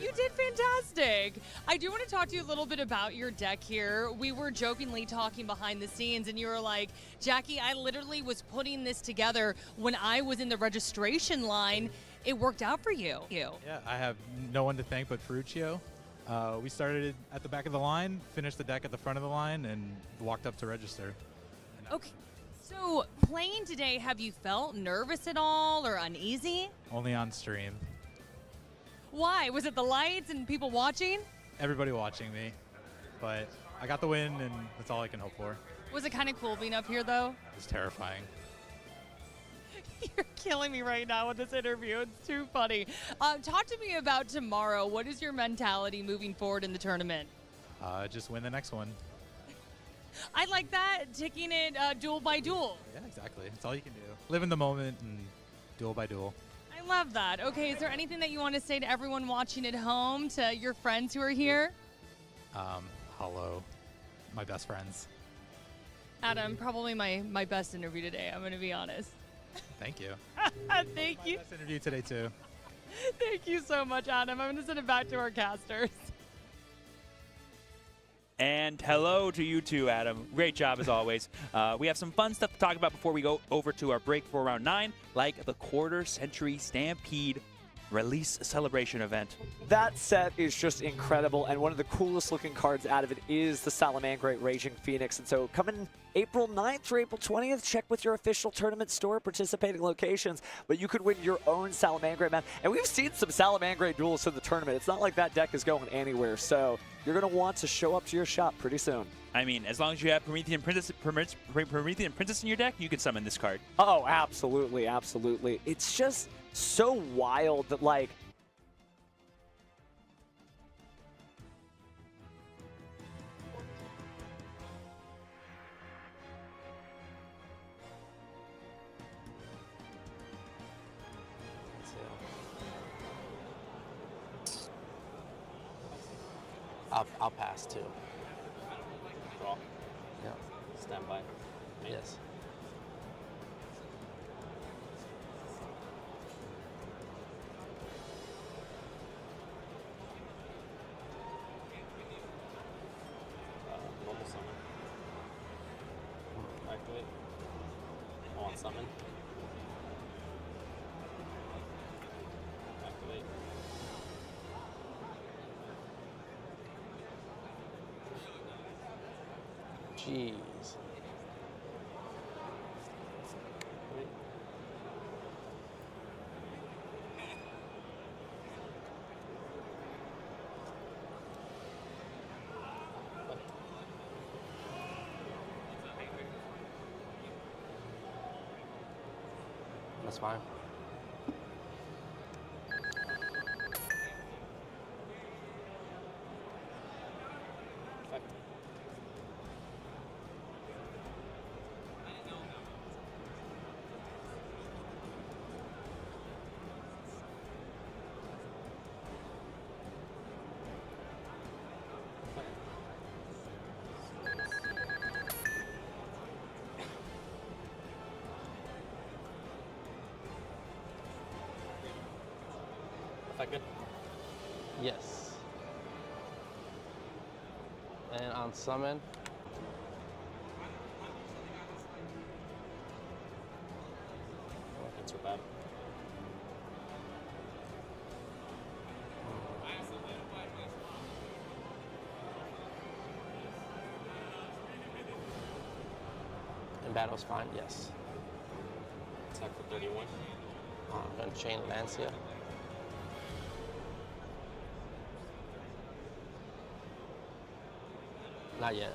You did fantastic. I do want to talk to you a little bit about your deck here. We were jokingly talking behind the scenes, and you were like, Jackie, I literally was putting this together when I was in the registration line. It worked out for you. Yeah, I have no one to thank but Ferruccio. We started at the back of the line, finished the deck at the front of the line, and walked up to register. Okay. So playing today, have you felt nervous at all or uneasy? Only on stream. Why? Was it the lights and people watching? Everybody watching me. But I got the win, and that's all I can hope for. Was it kind of cool being up here, though? It was terrifying. You're killing me right now with this interview. It's too funny. Talk to me about tomorrow. What is your mentality moving forward in the tournament? Just win the next one. I like that, taking it duel by duel. Yeah, exactly. That's all you can do. Live in the moment and duel by duel. I love that. Okay, is there anything that you want to say to everyone watching at home, to your friends who are here? Hello, my best friends. Adam, probably my best interview today, I'm going to be honest. Thank you. Thank you. Best interview today, too. Thank you so much, Adam. I'm going to send it back to our casters. And hello to you too, Adam. Great job as always. We have some fun stuff to talk about before we go over to our break for round 9, like the Quarter Century Stampede release celebration event. That set is just incredible, and one of the coolest looking cards out of it is the Salamangreat Raging Phoenix. And so coming April 9th through April 20th, check with your official tournament store participating locations, but you could win your own Salamangreat map. And we've seen some Salamangreat duels in the tournament. It's not like that deck is going anywhere, so you're going to want to show up to your shop pretty soon. I mean, as long as you have Promethean Princess in your deck, you can summon this card. Oh, absolutely, absolutely. It's just so wild that, like, I'll pass too. Draw. Yeah. Stand by. Me. Yes. Normal summon. Activate. I want summon. Activate. Jeez. That's fine. Affected? Yes. And on summon. Answer bad. And battle's fine, yes. Attack for 31. I'm going to chain Lancia. Not yet.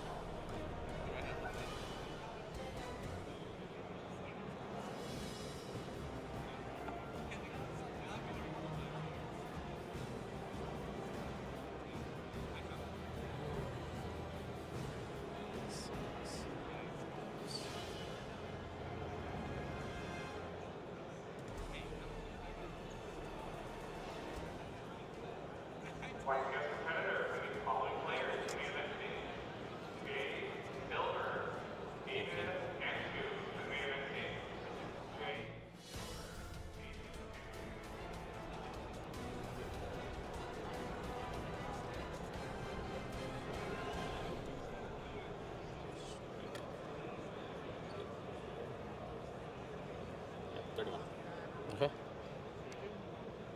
Yep, 31. Okay.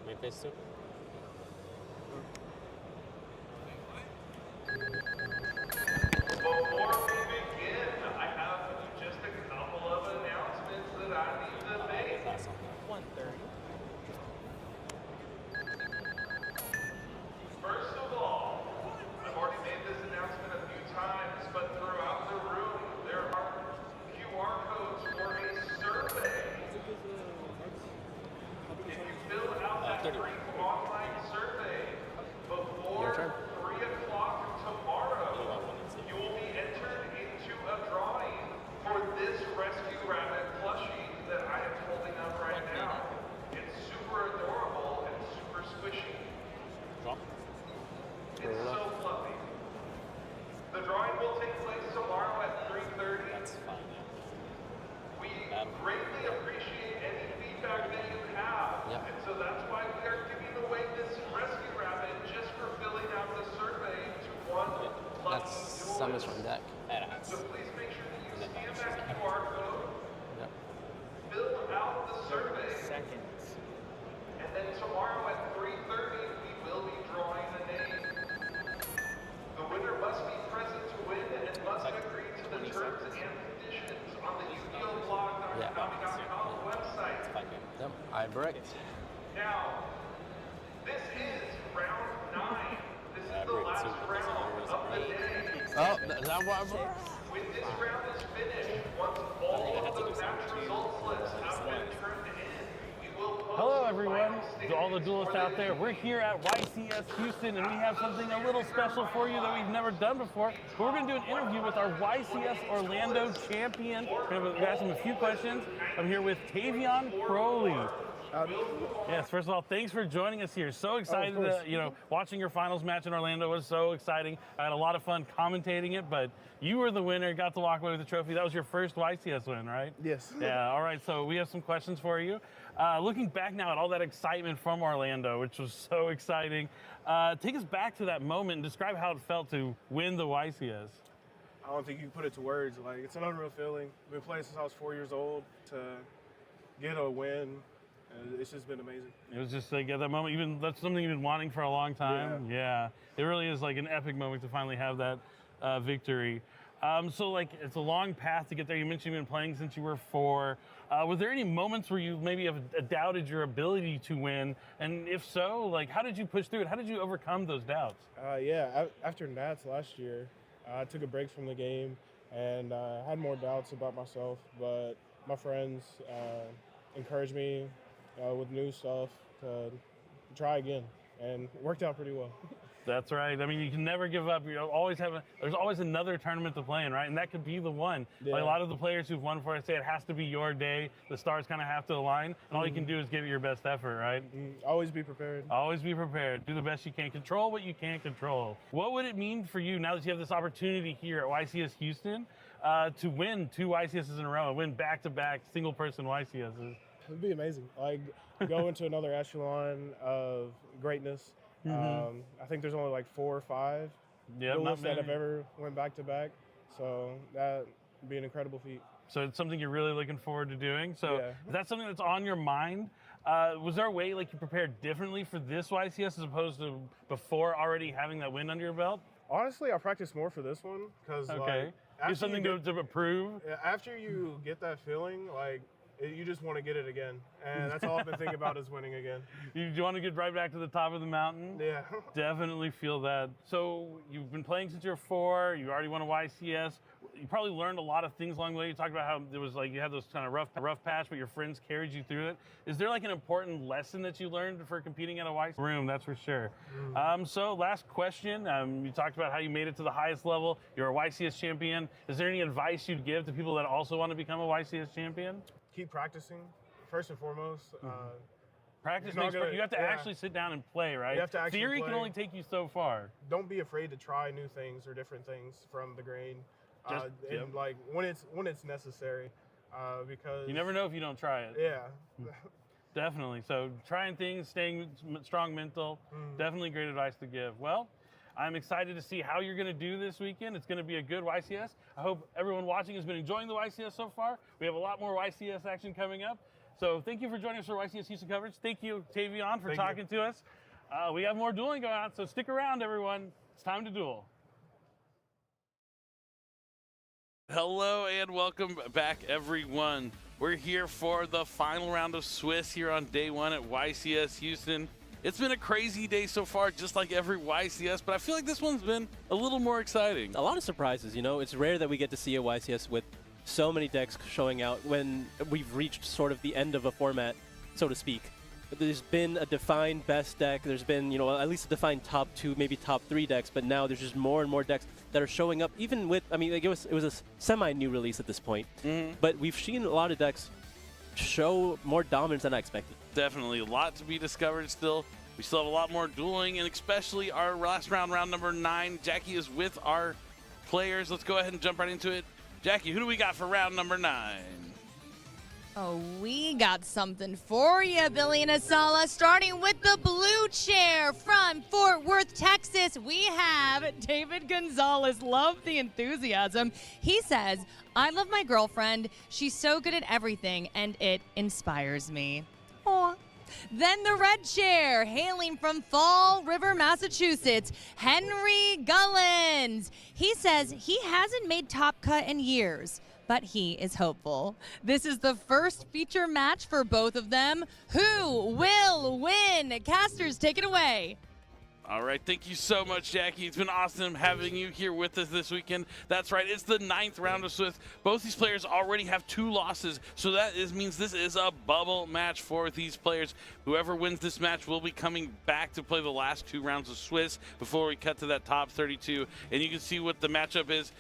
Main phase 2. Before we begin, I have just a couple of announcements that I need to make. 1:30. First of all, I've already made this announcement a few times, but throughout the room, there are QR codes for a survey. If you fill out that brief online survey before 3 o'clock tomorrow, you will be entered into a drawing for this Rescue Rabbit plushie that I am holding up right now. It's super adorable and super squishy. It's so fluffy. The drawing will take place tomorrow at 3:30. That's fine. We greatly appreciate any feedback that you have. Yep. And so that's why we are giving away this Rescue Rabbit just for filling out the survey to one lucky That's duelist. summons from deck. So please make sure that you scan that QR code, Yep. fill out the survey, Seconds. and then tomorrow at 3:30 we will be drawing a name. The winner must be present to win and must agree to the terms and conditions on the yugioh.konami.com website. Yep. I bricked. Now, this is round 9. This is the last round of the day. Oh, is that what I broke? When this round is finished, once all of the match results lists have been turned in, we will post Hello, everyone. To all the duelists out there, we're here at YCS Houston, and we have something a little special for you that we've never done before. We're going to do an interview with our YCS Orlando champion. We're going to ask him a few questions. I'm here with Tavion Crowley. Yes, first of all, thanks for joining us here. So excited to, watching your finals match in Orlando was so exciting. I had a lot of fun commentating it, but you were the winner, got to walk away with the trophy. That was your first YCS win, right? Yes. Yeah, all right, so we have some questions for you. Looking back now at all that excitement from Orlando, which was so exciting, take us back to that moment and describe how it felt to win the YCS. I don't think you can put it to words. Like, it's an unreal feeling. I've been playing since I was 4 years old. To get a win, it's just been amazing. It was just like at that moment, even that's something you've been wanting for a long time. Yeah. It really is like an epic moment to finally have that victory. So like it's a long path to get there. You mentioned you've been playing since you were 4. Were there any moments where you maybe have doubted your ability to win? And if so, like how did you push through it? How did you overcome those doubts? After Nats last year, I took a break from the game and had more doubts about myself, but my friends encouraged me with new stuff to try again, and it worked out pretty well. That's right. I mean, you can never give up. You always have there's always another tournament to play in, right? And that could be the one. Yeah. Like a lot of the players who've won for us say it has to be your day. The stars kind of have to align, and all you can do is give it your best effort, right? Always be prepared. Always be prepared. Do the best you can. Control what you can't control. What would it mean for you now that you have this opportunity here at YCS Houston to win 2 YCSs in a row and win back-to-back single-person YCSs? It'd be amazing. Like go into another echelon of greatness. I think there's only like 4 or 5 duelists that have ever went back to back. So that would be an incredible feat. So it's something you're really looking forward to doing. So is that something that's on your mind? Was there a way like you prepared differently for this YCS as opposed to before already having that win under your belt? Honestly, I practiced more for this one because like, it's something to prove. After you get that feeling, like you just want to get it again, and that's all I've been thinking about is winning again. You want to get right back to the top of the mountain? Yeah. Definitely feel that. So you've been playing since you're 4. You already won a YCS. You probably learned a lot of things along the way. You talked about how there was like you had those kind of rough patch, but your friends carried you through it. Is there like an important lesson that you learned for competing at a YCS room? That's for sure. So last question. You talked about how you made it to the highest level. You're a YCS champion. Is there any advice you'd give to people that also want to become a YCS champion? Keep practicing, first and foremost. Practice makes you have to actually sit down and play, right? You have to actually Theory play. can only take you so far. Don't be afraid to try new things or different things from the grain, and like when it's necessary, because you never know if you don't try it. Yeah. Definitely. So trying things, staying strong mental, definitely great advice to give. Well, I'm excited to see how you're going to do this weekend. It's going to be a good YCS. I hope everyone watching has been enjoying the YCS so far. We have a lot more YCS action coming up. So thank you for joining us for YCS Houston coverage. Thank you, Tavion, for talking to us. We have more dueling going on, so stick around, everyone. It's time to duel. Hello and welcome back, everyone. We're here for the final round of Swiss here on day 1 at YCS Houston. It's been a crazy day so far, just like every YCS, but I feel like this one's been a little more exciting. A lot of surprises, you know. It's rare that we get to see a YCS with so many decks showing out when we've reached sort of the end of a format, so to speak. There's been a defined best deck. There's been, at least a defined top 2, maybe top 3 decks, but now there's just more and more decks that are showing up, even with, like it was a semi-new release at this point, but we've seen a lot of decks show more dominance than I expected. Definitely a lot to be discovered still. We still have a lot more dueling, and especially our last round, round number 9. Jackie is with our players. Let's go ahead and jump right into it. Jackie, who do we got for round number 9? Oh, we got something for you, Billy and Asala. Starting with the blue chair from Fort Worth, Texas, we have David Gonzalez. Love the enthusiasm. He says, I love my girlfriend. She's so good at everything, and it inspires me. Aw. Then the red chair, hailing from Fall River, Massachusetts, Henry Gullens. He says he hasn't made Top Cut in years, but he is hopeful. This is the first feature match for both of them. Who will win? Casters, take it away. All right, thank you so much, Jackie. It's been awesome having you here with us this weekend. That's right, it's the 9th round of Swiss. Both these players already have 2 losses, so that means this is a bubble match for these players. Whoever wins this match will be coming back to play the last 2 rounds of Swiss before we cut to that top 32. And you can see what the matchup is.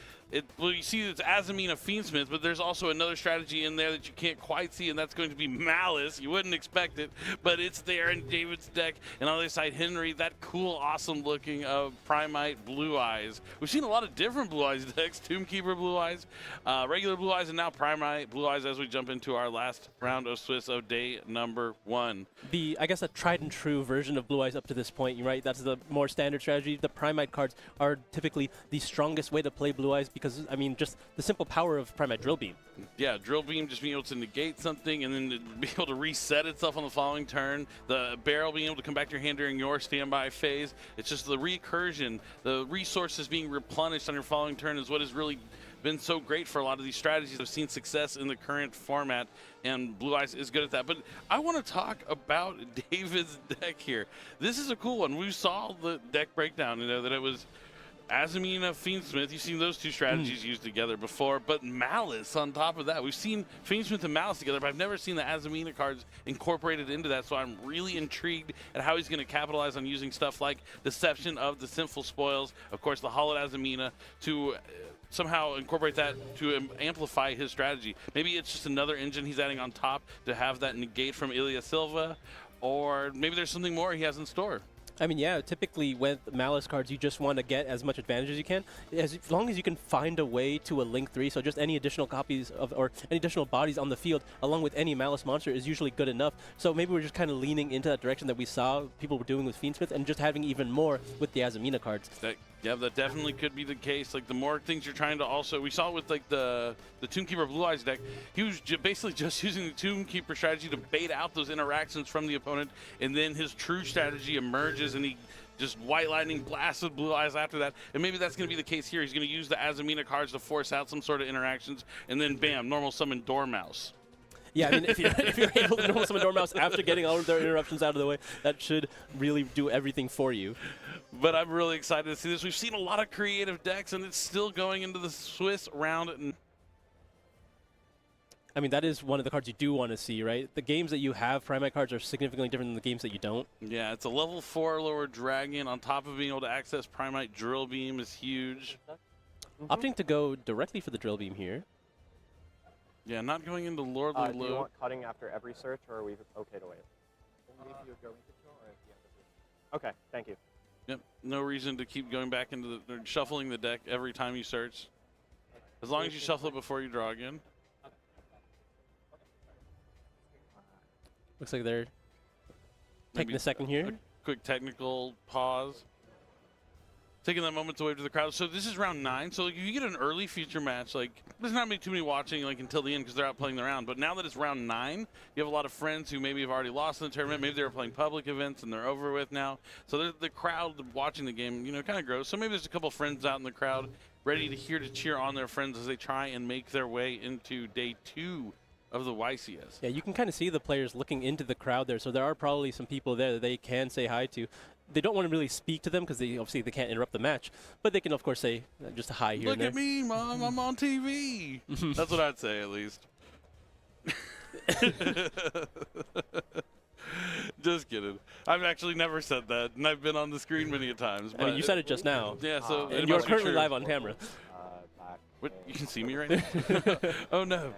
Well, you see it's Azamina Fiendsmith, but there's also another strategy in there that you can't quite see, and that's going to be Malice. You wouldn't expect it, but it's there in David's deck. And on the other side, Henry, that cool, awesome-looking Primite Blue Eyes. We've seen a lot of different Blue Eyes decks, Tombkeeper Blue Eyes, regular Blue Eyes, and now Primite Blue Eyes as we jump into our last round of Swiss of day number 1. I guess a tried and true version of Blue Eyes up to this point, right? That's the more standard strategy. The Primite cards are typically the strongest way to play Blue Eyes because, I mean, just the simple power of Primite Drill Beam. Yeah, Drill Beam just being able to negate something and then be able to reset itself on the following turn. The barrel being able to come back to your hand during your standby phase. It's just the recursion, the resources being replenished on your following turn is what has really been so great for a lot of these strategies. I've seen success in the current format, and Blue Eyes is good at that. But I want to talk about David's deck here. This is a cool one. We saw the deck breakdown, you know, that it was Azamina, Fiendsmith. You've seen those two strategies used together before, but Malice on top of that. We've seen Fiendsmith and Malice together, but I've never seen the Azamina cards incorporated into that, so I'm really intrigued at how he's going to capitalize on using stuff like Deception of the Sinful Spoils, of course, the Hollowed Azamina, to somehow incorporate that to amplify his strategy. Maybe it's just another engine he's adding on top to have that negate from Ilya Silva, or maybe there's something more he has in store. I mean, yeah, typically with Malice cards, you just want to get as much advantage as you can. As long as you can find a way to a Link 3, so just any additional copies of, or any additional bodies on the field, along with any Malice monster is usually good enough. So maybe we're just kind of leaning into that direction that we saw people were doing with Fiendsmith and just having even more with the Azamina cards. Yeah, that definitely could be the case. Like, the more things you're trying to also... We saw with, like, the Tombkeeper Blue Eyes deck, he was basically just using the Tombkeeper strategy to bait out those interactions from the opponent, and then his true strategy emerges, and he just White Lightning blasts with Blue Eyes after that. And maybe that's going to be the case here. He's going to use the Azamina cards to force out some sort of interactions, and then, bam, normal summon Dormouse. Yeah, I mean, if you're able to normal summon Dormouse after getting all of their interruptions out of the way, that should really do everything for you. But I'm really excited to see this. We've seen a lot of creative decks, and it's still going into the Swiss round. I mean, that is one of the cards you do want to see, right? The games that you have Primite cards are significantly different than the games that you don't. Yeah, it's a level 4 lower dragon. On top of being able to access Primite Drill Beam is huge. Opting to go directly for the Drill Beam here. Yeah, not going into Lordly Do Load. you want cutting after every search, or are we okay to wait? Okay, thank you. Yep, no reason to keep going back into or shuffling the deck every time you search. As long as you shuffle it before you draw again. Looks like they're taking a second here. A quick technical pause. Taking that moment to wave to the crowd. So this is round 9. So like, if you get an early feature match, like there's not too many watching like until the end because they're out playing the round. But now that it's round 9, you have a lot of friends who maybe have already lost in the tournament. Maybe they were playing public events and they're over with now. So the crowd watching the game, you know, kind of grows. So maybe there's a couple friends out in the crowd ready to cheer on their friends as they try and make their way into day 2 of the YCS. Yeah, you can kind of see the players looking into the crowd there, so there are probably some people there that they can say hi to. They don't want to really speak to them because they obviously they can't interrupt the match, but they can of course say just a hi here. Look at me, Mom! I'm on TV. That's what I'd say at least. Just kidding. I've actually never said that, and I've been on the screen many a times. I mean, you said it just now. Yeah, so and you're currently live on camera. What, you can see me right now? Oh, no.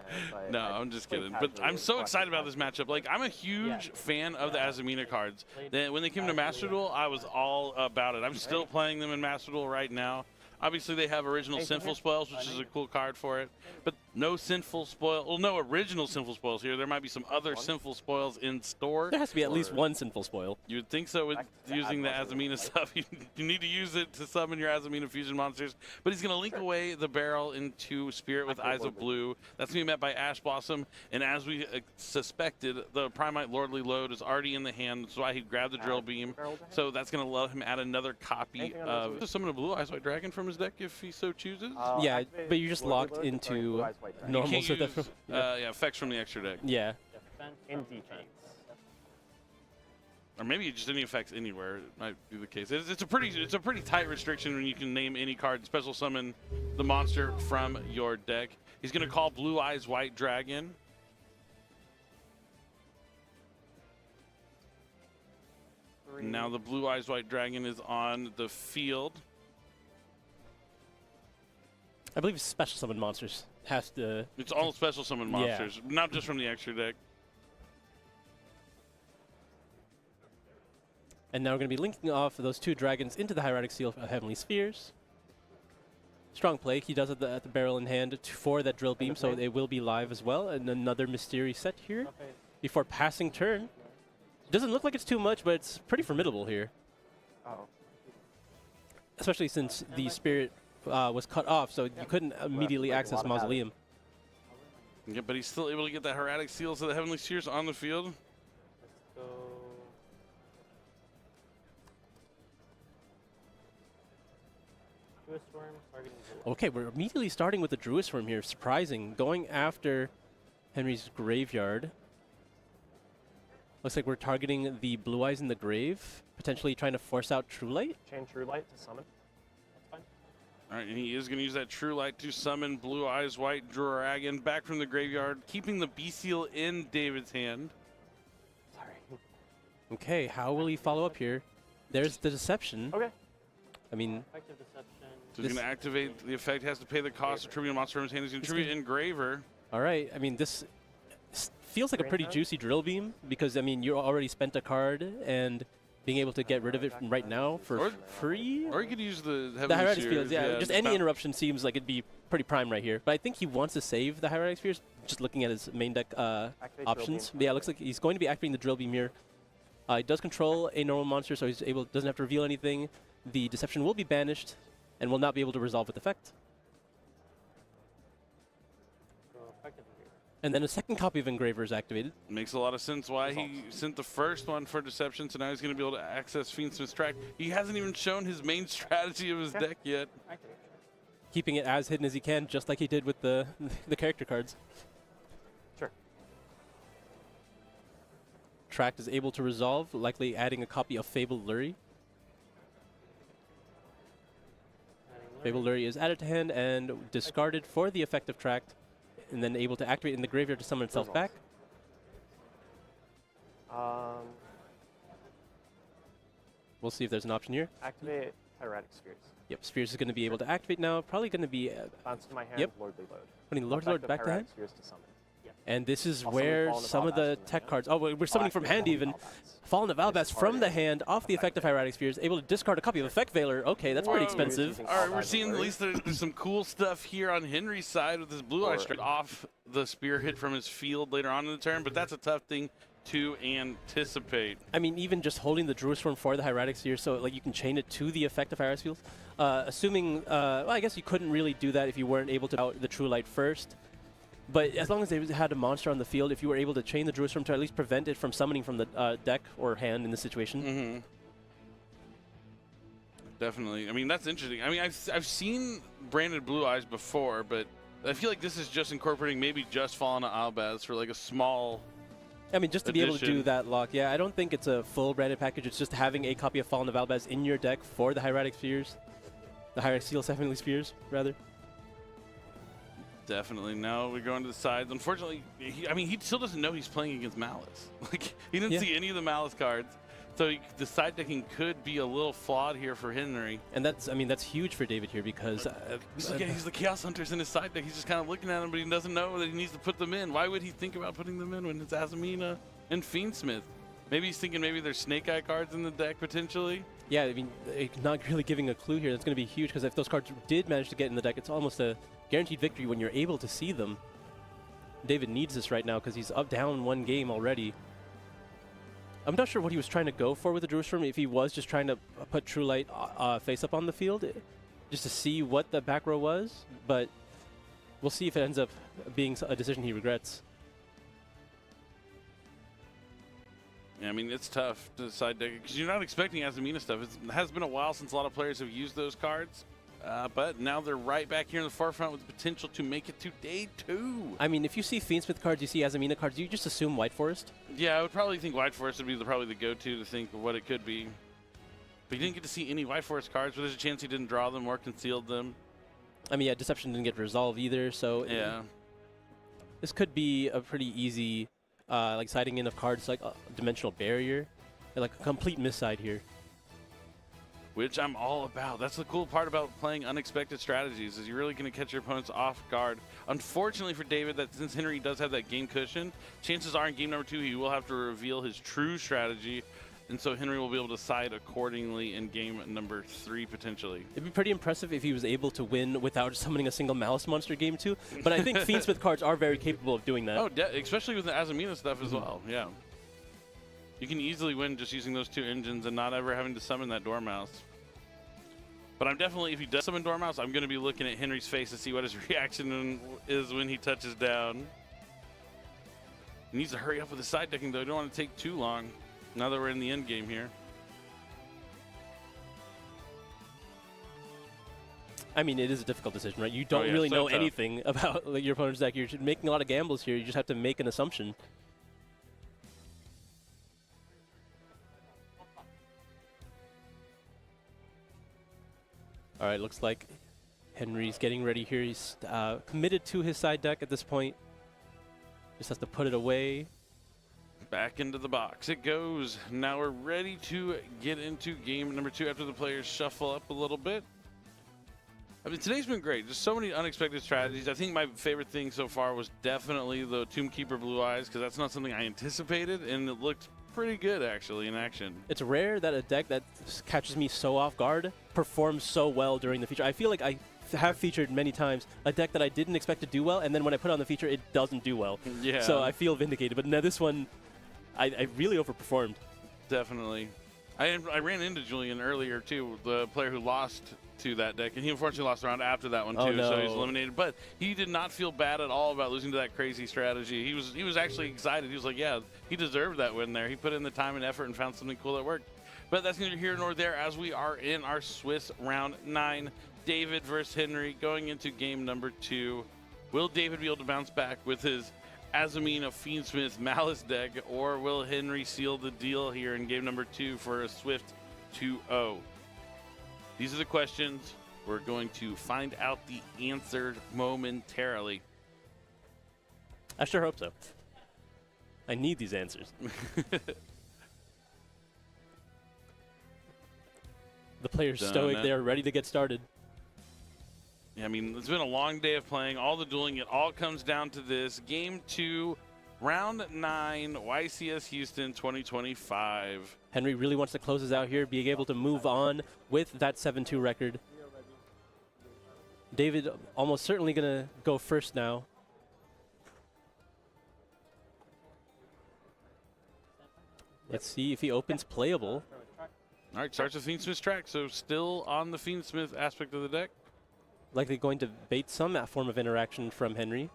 No, I'm just kidding. But I'm so excited about this matchup. Like, I'm a huge fan of the Azamina cards. When they came to Master Duel, I was all about it. I'm still playing them in Master Duel right now. Obviously, they have original Sinful Spoils, which is a cool card for it. But no Sinful Spoil, well, no original Sinful Spoils here. There might be some other Sinful Spoils in store. There has to be at least one Sinful Spoil. You would think so with using the Azamina stuff. You need to use it to summon your Azamina fusion monsters. But he's going to link away the barrel into Spirit with Eyes of Blue. That's going to be met by Ash Blossom. And as we suspected, the Primite Lordly Load is already in the hand. That's why he grabbed the Drill Beam. So that's going to let him add another copy of summon a Blue Eyes White Dragon from his deck if he so chooses. Yeah, but you just locked into normal. So use, yeah, effects from the extra deck. Yeah. Or maybe just any effects anywhere. It might be the case. It's a pretty tight restriction when you can name any card, special summon the monster from your deck. He's going to call Blue Eyes White Dragon. Now the Blue Eyes White Dragon is on the field. I believe special summon monsters has to... It's all special summon monsters, not just from the extra deck. And now we're going to be linking off those 2 dragons into the Hieratic Seal of Heavenly Spheres. Strong play. He does it at the barrel in hand for that drill beam, so it will be live as well. And another Mystery set here before passing turn. Doesn't look like it's too much, but it's pretty formidable here. Oh. Especially since the Spirit was cut off, so you couldn't immediately access Mausoleum. Yeah, but he's still able to get the Hieratic Seals of the Heavenly Spheres on the field. Okay, we're immediately starting with the Druid Swarm here. Surprising. Going after Henry's Graveyard. Looks like we're targeting the Blue Eyes in the Grave, potentially trying to force out True Light. Chain True Light to summon. That's fine. All right, and he is going to use that True Light to summon Blue Eyes White Dragon back from the graveyard, keeping the B-Seal in David's hand. Sorry. Okay, how will he follow up here? There's the Deception. Okay. I mean... Effective Deception. So he's going to activate the effect, has to pay the cost of tributing a monster from his hand. He's going to tribute Engraver. All right, I mean, this feels like a pretty juicy Drill Beam because, I mean, you already spent a card and being able to get rid of it right now for free. Or you could use the Hieratic Heavenly Spheres, Spheres. yeah. Just any interruption seems like it'd be pretty prime right here. But I think he wants to save the Hieratic Spheres, just looking at his main deck options. But yeah, it looks like he's going to be activating the Drill Beam here. He does control a normal monster, so he's able doesn't have to reveal anything. The Deception will be banished and will not be able to resolve with effect. And then a second copy of Engraver is activated. Makes a lot of sense why he sent the first one for Deception, so now he's going to be able to access Fiendsmith's Track. He hasn't even shown his main strategy of his deck yet. Keeping it as hidden as he can, just like he did with the character cards. Sure. Tract is able to resolve, likely adding a copy of Fabled Lurie. Fabled Lurie is added to hand and discarded for the effect of Tract, and then able to activate in the graveyard to summon itself back. We'll see if there's an option here. Activate Hieratic Spheres. Yep, Spheres is going to be able to activate now. Probably going to be... Bounce to my hand, yep. Lordly Load. Putting Lordly Load back to hand. Spheres to summon. And this is I'll where summon some of the tech cards... Oh, we're summoning from hand even. Fallen of Albaz from the hand, off the effect of Hieratic Spheres, able to discard a copy of Effect Veiler. Okay, that's pretty expensive. All right, we're seeing at least there's some cool stuff here on Henry's side with his Blue Eye straight off the spear hit from his field later on in the turn, but that's a tough thing to anticipate. I mean, even just holding the Druid Swarm for the Hieratic Sphere, so like you can chain it to the effect of Hieratic Spheres. Assuming, well, I guess you couldn't really do that if you weren't able to out the True Light first. But as long as they had a monster on the field, if you were able to chain the Druid Swarm to at least prevent it from summoning from the deck or hand in this situation. Mm-hmm. Definitely. I mean, that's interesting. I mean, I've seen branded Blue Eyes before, but I feel like this is just incorporating maybe just Fallen of Albaz for like a small I mean, just to addition. be able to do that lock. Yeah, I don't think it's a full branded package. It's just having a copy of Fallen of Albaz in your deck for the Hieratic Spheres. The Hieratic Seal Heavenly Spheres, rather. Definitely. Now we're going to the sides. Unfortunately, I mean, he still doesn't know he's playing against Malice. Like, he didn't see any of the Malice cards. So the side decking could be a little flawed here for Henry. And that's, I mean, that's huge for David here because... he's the Chaos Hunters in his side deck. He's just kind of looking at them, but he doesn't know that he needs to put them in. Why would he think about putting them in when it's Azamina and Fiendsmith? Maybe he's thinking maybe there's Snake Eye cards in the deck potentially. Yeah, I mean, not really giving a clue here. That's going to be huge because if those cards did manage to get in the deck, it's almost a guaranteed victory when you're able to see them. David needs this right now because he's up down one game already. I'm not sure what he was trying to go for with the Druid Swarm, if he was just trying to put True Light face up on the field just to see what the back row was, but we'll see if it ends up being a decision he regrets. Yeah, I mean, it's tough to side deck because you're not expecting Azamina stuff. It has been a while since a lot of players have used those cards. But now they're right back here in the forefront with the potential to make it to day 2. I mean, if you see Fiendsmith cards, you see Azamina cards, you just assume White Forest? Yeah, I would probably think White Forest would be probably the go-to to think of what it could be. But you didn't get to see any White Forest cards, but there's a chance he didn't draw them or concealed them. I mean, yeah, Deception didn't get resolved either, so... Yeah. This could be a pretty easy, like, siding in of cards like Dimensional Barrier. Like a complete miss side here. which I'm all about. That's the cool part about playing unexpected strategies, is you're really going to catch your opponents off guard. Unfortunately for David, that since Henry does have that game cushion, chances are in game number 2 he will have to reveal his true strategy, and so Henry will be able to side accordingly in game number 3 potentially. It'd be pretty impressive if he was able to win without summoning a single Malice monster game 2, but I think Fiendsmith cards are very capable of doing that. Oh, especially with the Azamina stuff as well, yeah. You can easily win just using those 2 engines and not ever having to summon that Dormouse. But I'm definitely, if he does summon Dormouse, I'm going to be looking at Henry's face to see what his reaction is when he touches down. He needs to hurry up with his side decking, though. I don't want to take too long now that we're in the end game here. I mean, it is a difficult decision, right? You don't really know anything about your opponent's deck. You're making a lot of gambles here. You just have to make an assumption. All right, looks like Henry's getting ready here. He's committed to his side deck at this point. Just has to put it away. Back into the box it goes. Now we're ready to get into game number 2 after the players shuffle up a little bit. I mean, today's been great. Just so many unexpected strategies. I think my favorite thing so far was definitely the Tomb Keeper Blue Eyes, because that's not something I anticipated, and it looked pretty good actually in action. It's rare that a deck that catches me so off guard performs so well during the feature. I feel like I have featured many times a deck that I didn't expect to do well, and then when I put on the feature, it doesn't do well. Yeah. So I feel vindicated. But now this one, I really overperformed. Definitely. I ran into Julian earlier too, the player who lost to that deck, and he unfortunately lost around after that one too, so he's eliminated. But he did not feel bad at all about losing to that crazy strategy. He was actually excited. He was like, yeah, he deserved that win there. He put in the time and effort and found something cool that worked. But that's neither here nor there, as we are in our Swiss round 9. David versus Henry going into game number 2. Will David be able to bounce back with his Azamina Fiendsmith Malice deck, or will Henry seal the deal here in game number 2 for a swift 2-0? These are the questions. We're going to find out the answer momentarily. I sure hope so. I need these answers. The players stoic there, ready to get started. Yeah, I mean, it's been a long day of playing, all the dueling. It all comes down to this. Game 2, round 9, YCS Houston 2025. Henry really wants to close us out here, being able to move on with that 7-2 record. David almost certainly going to go first now. Let's see if he opens playable. All right, starts with Fiendsmith's track, so still on the Fiendsmith aspect of the deck. Likely going to bait some form of interaction from Henry.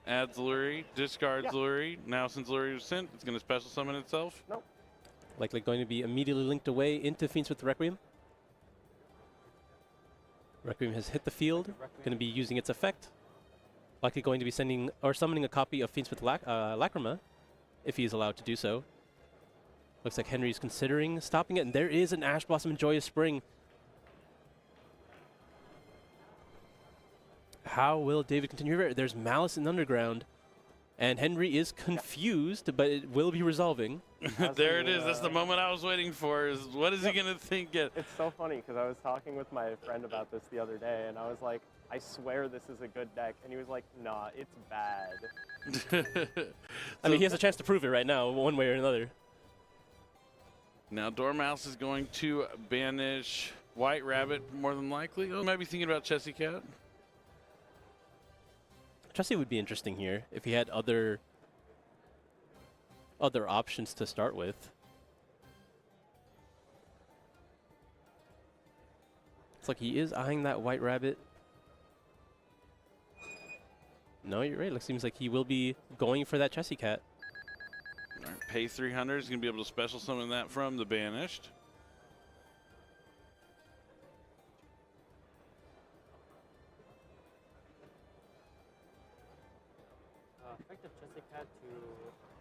Adds Lurie, discards Lurie. Now since Lurie was sent, it's going to special summon itself. Nope. Likely going to be immediately linked away into Fiendsmith Requiem. Requiem has hit the field, going to be using its effect. Likely going to be sending or summoning a copy of Fiendsmith Lacrima, if he is allowed to do so. Looks like Henry's considering stopping it, and there is an Ash Blossom and Joyous Spring. How will David continue here? There's Malice in Underground, and Henry is confused, but it will be resolving. There it is. That's the moment I was waiting for. Is what is he going to think? It's so funny because I was talking with my friend about this the other day, and I was like, I swear this is a good deck. And he was like, nah, it's bad. I mean, he has a chance to prove it right now, one way or another. Now Dormouse is going to banish White Rabbit, more than likely. Oh, might be thinking about Chessy Cat. Chessy would be interesting here if he had other options to start with. It's like he is eyeing that White Rabbit. No, you're right. It seems like he will be going for that Chessy Cat. All right, pay 300. He's going to be able to special summon that from the banished. Effective Chessy Cat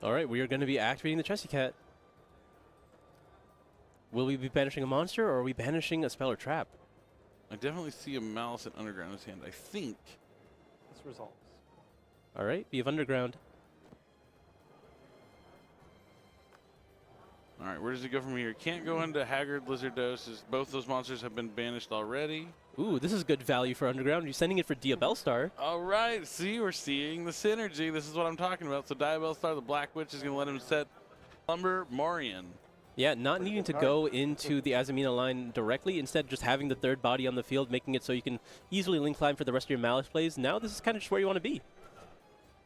to... All right, we are going to be activating the Chessy Cat. Will we be banishing a monster, or are we banishing a spell or trap? I definitely see a Malice in Underground in his hand, I think. This resolves. All right, be of Underground. All All right, where does he go from here? Can't go into Haggard Lizardos, as both those monsters have been banished already. Ooh, this is good value for Underground. You're sending it for Diabellstar. All right, see, we're seeing the synergy. This is what I'm talking about. So Diabellstar, the Black Witch, is going to let him set Lumber Morian. Yeah, not needing to go into the Azamina line directly, instead just having the third body on the field, making it so you can easily link climb for the rest of your Malice plays. Now this is kind of just where you want to be.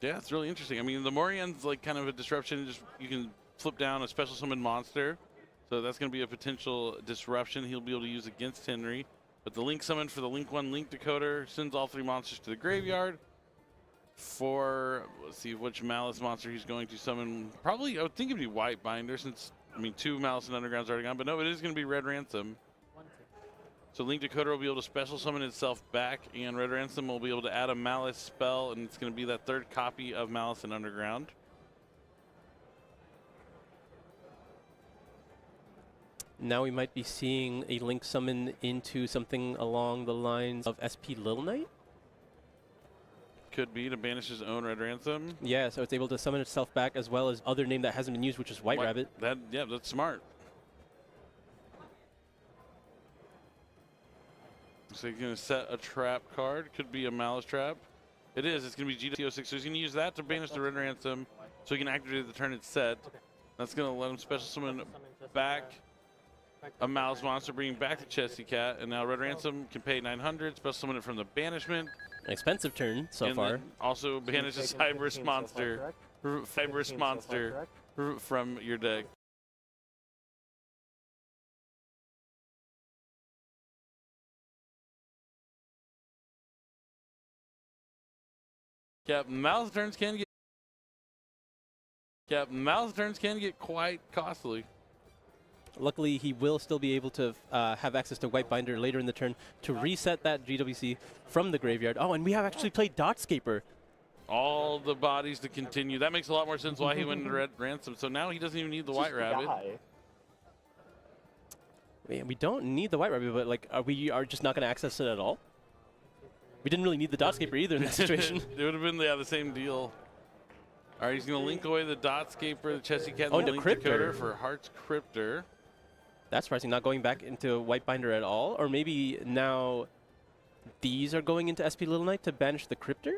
Yeah, it's really interesting. I mean, the Morian's like kind of a disruption. Just you can flip down a special summon monster. So that's going to be a potential disruption he'll be able to use against Henry. But the Link summon for the Link 1 Link decoder sends all 3 monsters to the graveyard. For, let's see which Malice monster he's going to summon. Probably, I would think it'd be White Binder, since, I mean, 2 Malice and Underground's already gone. But no, it is going to be Red Ransom. So Link decoder will be able to special summon itself back, and Red Ransom will be able to add a Malice spell, and it's going to be that 3rd copy of Malice and Underground. Now we might be seeing a Link summon into something along the lines of SP Little Knight. Could be to banish his own Red Ransom. Yeah, so it's able to summon itself back, as well as other name that hasn't been used, which is White Rabbit. Yeah, that's smart. So he's going to set a trap card. Could be a Malice trap. It is. It's going to be GT06. So he's going to use that to banish the Red Ransom so he can activate it the turn it's set. That's going to let him special summon back a Malice monster, bringing back the Chesty Cat. And now Red Ransom can pay 900, special summon it from the banishment. An expensive turn so far. Also banish a Cyberus monster. Cyberus monster from your deck. Captain Malice turns can get quite costly. Luckily, he will still be able to have access to White Binder later in the turn to reset that GWC from the graveyard. Oh, and we have actually played Dotscaper. All the bodies to continue. That makes a lot more sense why he went into Red Ransom. So now he doesn't even need the White Rabbit. Man, we don't need the White Rabbit, but like, we are just not going to access it at all. We didn't really need the Dotscaper either in that situation. It would have been the same deal. All right, he's going to link away the Dotscaper, the Chesty Cat, and the Link Decoder for Heart's Cryptor. That's surprising, not going back into White Binder at all. Or maybe now these are going into SP Little Knight to banish the Cryptor?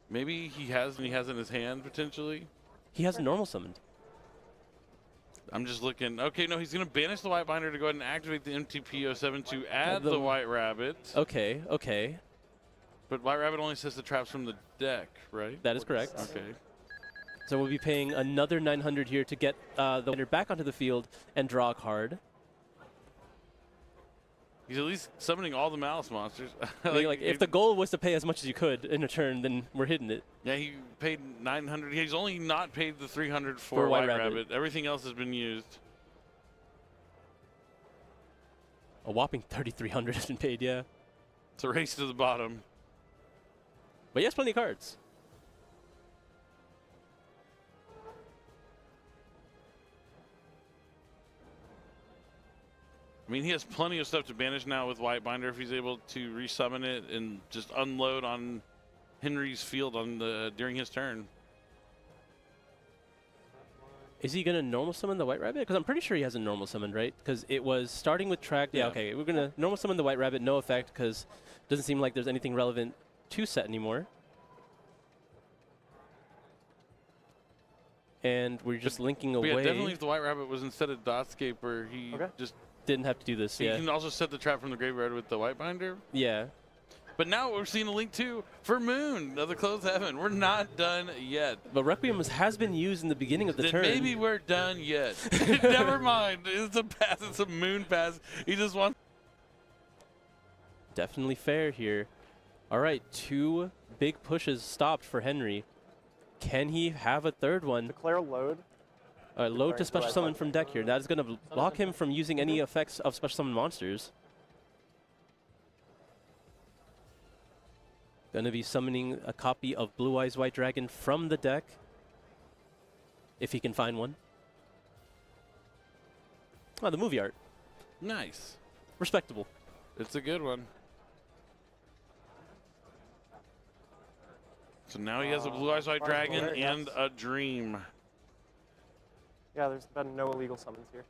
Maybe he has in his hand, potentially. He has a normal summoned. I'm just looking. Okay, no, he's going to banish the White Binder to go ahead and activate the MTP07 to add the White Rabbit. Okay, okay. But White Rabbit only sets the traps from the deck, right? That is correct. Okay. So we'll be paying another 900 here to get the Binder back onto the field and draw a card. He's at least summoning all the Malice monsters. like if the goal was to pay as much as you could in a turn, then we're hitting it. Yeah, he paid 900. He's only not paid the 300 for White Rabbit. Everything else has been used. A whopping 3,300 has been paid, yeah. It's a race to the bottom. But he has plenty of cards. I mean, he has plenty of stuff to banish now with White Binder if he's able to resummon it and just unload on Henry's field during his turn. Is he going to normal summon the White Rabbit? Because I'm pretty sure he has a normal summon, right? Because it was starting with track. Yeah, okay. We're going to normal summon the White Rabbit, no effect, because it doesn't seem like there's anything relevant to set anymore. And we're just linking away. Yeah, definitely if the White Rabbit was instead of Dotscaper, he just didn't have to do this. You can also set the trap from the graveyard with the White Binder. Yeah. But now we're seeing a link too for Moon of the Closed Heaven. We're not done yet. But Requiem has been used in the beginning of the turn. Maybe we're done yet. Never mind. It's a pass. It's a Moon pass. He just wants. Definitely fair here. All right, 2 big pushes stopped for Henry. Can he have a third one? Declare load. Load to special summon from deck here. That is going to block him from using any effects of special summon monsters. Going to be summoning a copy of Blue Eyes White Dragon from the deck, if he can find one. Oh, the movie art. Nice. Respectable. It's a good one. So now he has a Blue Eyes White Dragon and a Dream. Yeah, there's been no illegal summons here.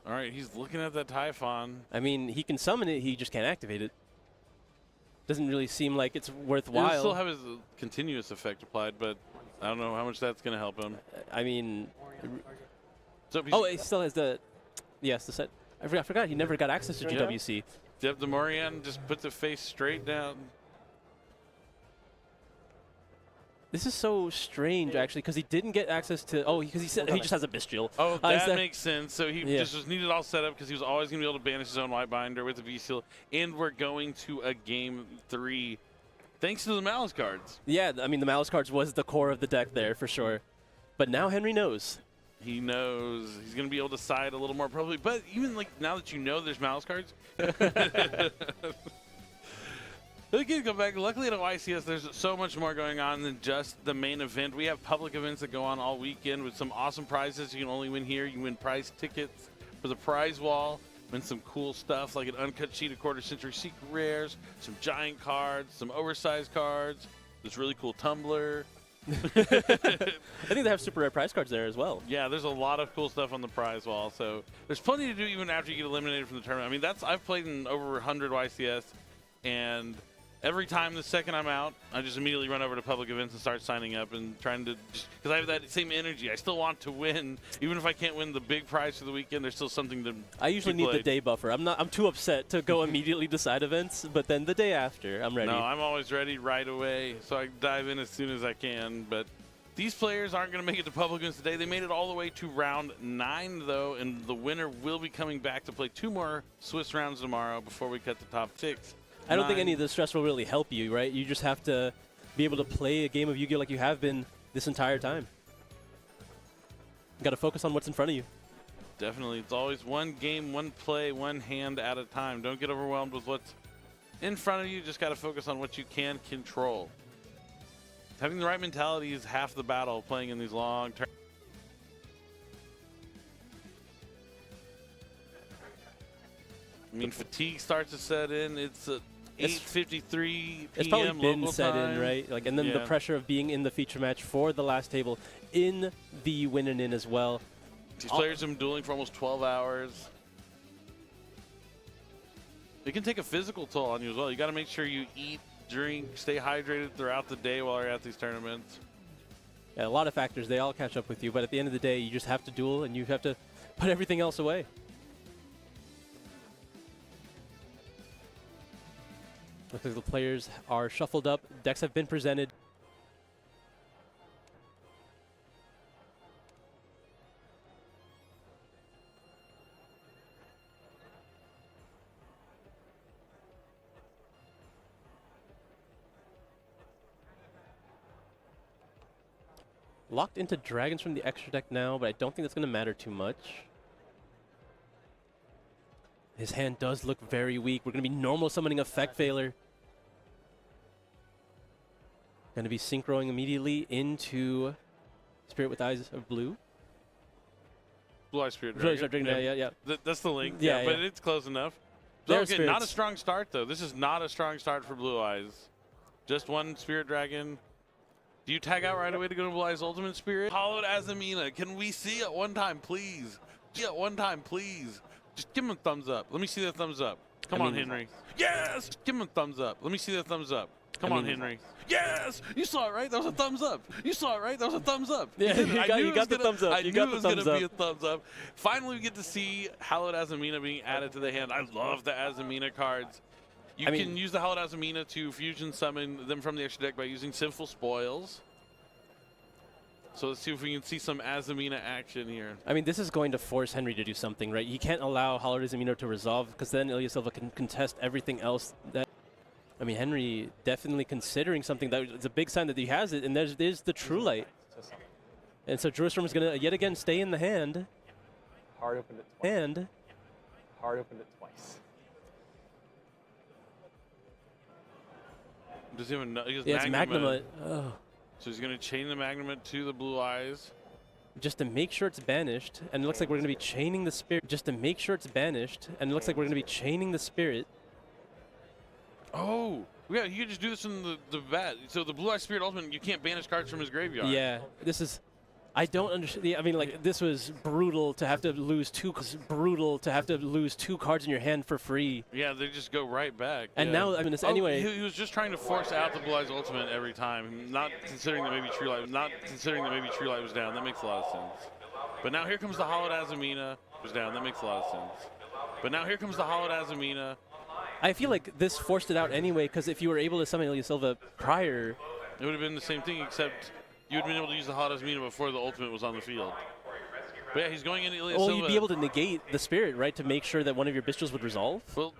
All right, he's looking at that Typhon. I mean, he can summon it, he just can't activate it. Doesn't really seem like it's worthwhile. He'll still have his continuous effect applied, but I don't know how much that's going to help him. I mean... So oh, he still has the... Yes, the set. I forgot he never got access to GWC. Yep, the Morian just puts the face straight down. This is so strange, actually, because he didn't get access to... Oh, because he said he just has a Bestial. Oh, that makes sense. So he just was needed all set up because he was always going to be able to banish his own White Binder with the V-Seal. And we're going to a Game 3 thanks to the Malice cards. Yeah, I mean, the Malice cards was the core of the deck there, for sure. But now Henry knows. He knows. He's going to be able to side a little more probably. But even like now that you know there's Malice cards... We can go back. Luckily at YCS, there's so much more going on than just the main event. We have public events that go on all weekend with some awesome prizes. You can only win here. You win prize tickets for the prize wall. Win some cool stuff like an uncut sheet of quarter-century secret rares, some giant cards, some oversized cards, this really cool tumbler. I think they have super rare prize cards there as well. Yeah, there's a lot of cool stuff on the prize wall. So there's plenty to do even after you get eliminated from the tournament. I mean, I've played in over 100 YCS, and every time the second I'm out, I just immediately run over to public events and start signing up and trying to, because I have that same energy. I still want to win. Even if I can't win the big prize for the weekend, there's still something to I usually need the day buffer. I'm too upset to go immediately to side events, but then the day after, I'm ready. No, I'm always ready right away, so I dive in as soon as I can. But these players aren't going to make it to public events today. They made it all the way to round 9, though, and the winner will be coming back to play 2 more Swiss rounds tomorrow before we cut the top 6. I don't think any of the stress will really help you, right? You just have to be able to play a game of Yu-Gi-Oh! Like you have been this entire time. You got to focus on what's in front of you. Definitely. It's always one game, one play, one hand at a time. Don't get overwhelmed with what's in front of you. Just got to focus on what you can control. Having the right mentality is half the battle playing in these long terms. I mean, fatigue starts to set in. It's 8:53 p.m. It's probably been local set time. in, right? Like, and then the pressure of being in the feature match for the last table in the win-in as well. These players have been dueling for almost 12 hours. It can take a physical toll on you as well. You got to make sure you eat, drink, stay hydrated throughout the day while you're at these tournaments. Yeah, a lot of factors. They all catch up with you, but at the end of the day, you just have to duel and you have to put everything else away. Looks like the players are shuffled up. Decks have been presented. Locked into dragons from the extra deck now, but I don't think that's going to matter too much. His hand does look very weak. We're going to be normal summoning Effect Veiler. Going to be synchroing immediately into Spirit with Eyes of Blue. Blue Eyes Spirit Dragon. Yeah. That's the link. Yeah, but it's close enough. So okay, not a strong start, though. This is not a strong start for Blue Eyes. Just one Spirit Dragon. Do you tag out right away to go to Blue Eyes Ultimate Spirit? Hollowed Azamina. Can we see it one time, please? See it one time, please. Just give him a thumbs up. Let me see that thumbs up. Come on, Henry. Yes! Just give him a thumbs up. Let me see that thumbs up. Come on, Henry. Yes! You saw it, right? That was a thumbs up. You saw it, right? That was a thumbs up. Yeah, you got the thumbs up. I knew it was going to be a thumbs up. Finally, we get to see Hallowed Azamina being added to the hand. I love the Azamina cards. You can use the Hallowed Azamina to fusion summon them from the extra deck by using Sinful Spoils. So let's see if we can see some Azamina action here. I mean, this is going to force Henry to do something, right? He can't allow Hallowed Azamina to resolve because then Ilya Silva can contest everything else. I mean, Henry definitely considering something that it's a big sign that he has it, and there's the True Light. And so Jerusalem is going to yet again stay in the hand. Hard opened it twice. And hard opened it twice. Does he have he has Yeah, it's Magnamut. So he's going to chain the Magnamut to the Blue Eyes. Just to make sure it's banished, and it looks like we're going to be chaining the spirit. Just to make sure it's banished, and it looks like we're going to be chaining the spirit. Oh, yeah, you could just do this in the bat. So the Blue Eye Spirit Ultimate, you can't banish cards from his graveyard. Yeah, this is. I don't understand. I mean, like, this was brutal to have to lose two. Brutal to have to lose 2 cards in your hand for free. Yeah, they just go right back. And yeah. now, I mean, it's anyway. He was just trying to force out the Blue Eyes Ultimate every time, not considering that maybe True Light. Not considering that maybe True Light was down. That makes a lot of sense. But now here comes the Hollowed Azumina. Was down. That makes a lot of sense. But now here comes the Hollowed Azumina. I feel like this forced it out anyway, because if you were able to summon Ilya Silva prior, it would have been the same thing, except you would have been able to use the Hollowed Azumina before the Ultimate was on the field. But yeah, he's going into Ilya Silva. Well, you'd be able to negate the spirit, right, to make sure that one of your Bistros would resolve? Well,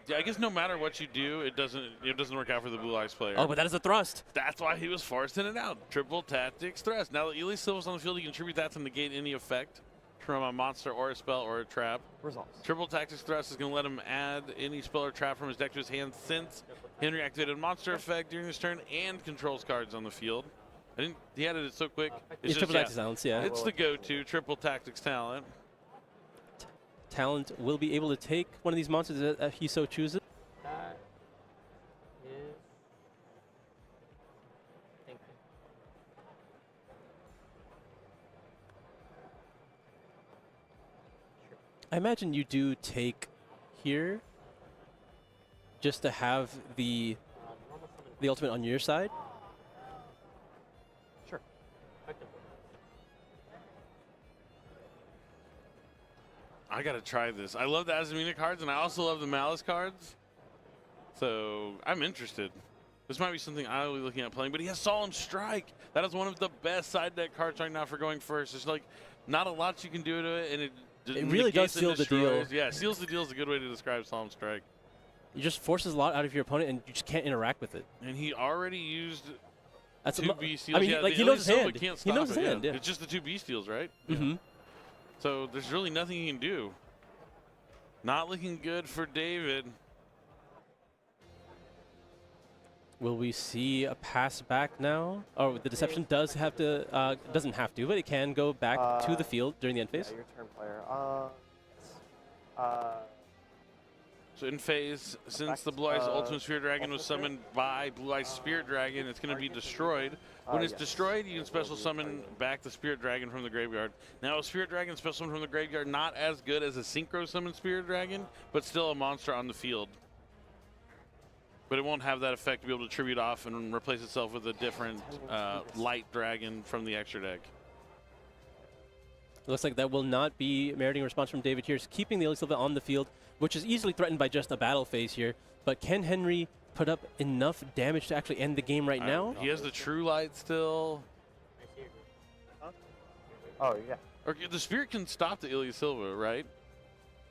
yeah, I guess no matter what you do, it doesn't work out for the Blue Eyes player. Oh, but that is a thrust. That's why he was forcing it out. Triple Tactics Thrust. Now that Ilya Silva's on the field, he can contribute that to negate any effect from a monster or a spell or a trap. Results. Triple Tactics Thrust is going to let him add any spell or trap from his deck to his hand since Henry activated a monster effect during this turn and controls cards on the field. He added it so quick. It's Triple Tactics Talents, yeah. It's the go-to Triple Tactics Talent. Talent will be able to take one of these monsters if he so chooses. That is. Thank you. I imagine you do take here just to have the ultimate on your side. Sure. Effective. I got to try this. I love the Azumina cards, and I also love the Malice cards. So I'm interested. This might be something I will be looking at playing, but he has Solemn Strike. That is one of the best side deck cards right now for going first. There's like not a lot you can do to it, and it really does seal the deal. Yeah, seals the deal is a good way to describe Solemn Strike. It just forces a lot out of your opponent, and you just can't interact with it. And he already used That's 2 beast steals. I mean, yeah, like, he knows his hand. Can't He knows his it, hand, yeah. It's just the 2 beast steals, right? Mm-hmm. So there's really nothing he can do. Not looking good for David. Will we see a pass back now? Oh, the Deception does have to, doesn't have to, but it can go back to the field during the end phase. Yeah, your turn, player. So in phase, since the Blue Eyes Ultimate Spirit Dragon was summoned by Blue Eyes Spirit Dragon, it's going to be destroyed. When it's destroyed, you can special summon back the Spirit Dragon from the graveyard. Now, a Spirit Dragon special summon from the graveyard, not as good as a Synchro Summon Spirit Dragon, but still a monster on the field. But it won't have that effect to be able to tribute off and replace itself with a different light dragon from the extra deck. It looks like that will not be meriting a response from David here. He's keeping the Ilya Silva on the field, which is easily threatened by just a battle phase here. But can Henry put up enough damage to actually end the game right now? He has the True Light still. Oh, yeah. Or the Spirit can stop the Ilya Silva, right?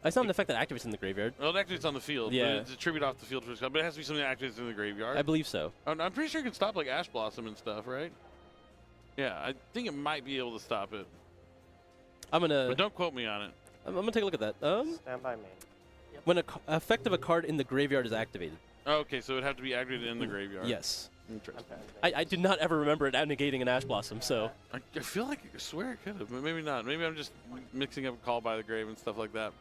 It's not an effect that activates in the graveyard. Well, it activates on the field. Yeah. But it's a tribute off the field for his card. But it has to be something that activates in the graveyard. I believe so. I'm pretty sure it can stop like Ash Blossom and stuff, right? Yeah, I think it might be able to stop it. But don't quote me on it. I'm gonna take a look at that. Stand by me. When an effect of a card in the graveyard is activated. Okay, so it would have to be activated in the graveyard. Yes. Interesting. I did not ever remember it negating an Ash Blossom, so. I feel like I swear it could have, but maybe not. Maybe I'm just mixing up Call by the Grave and stuff like that.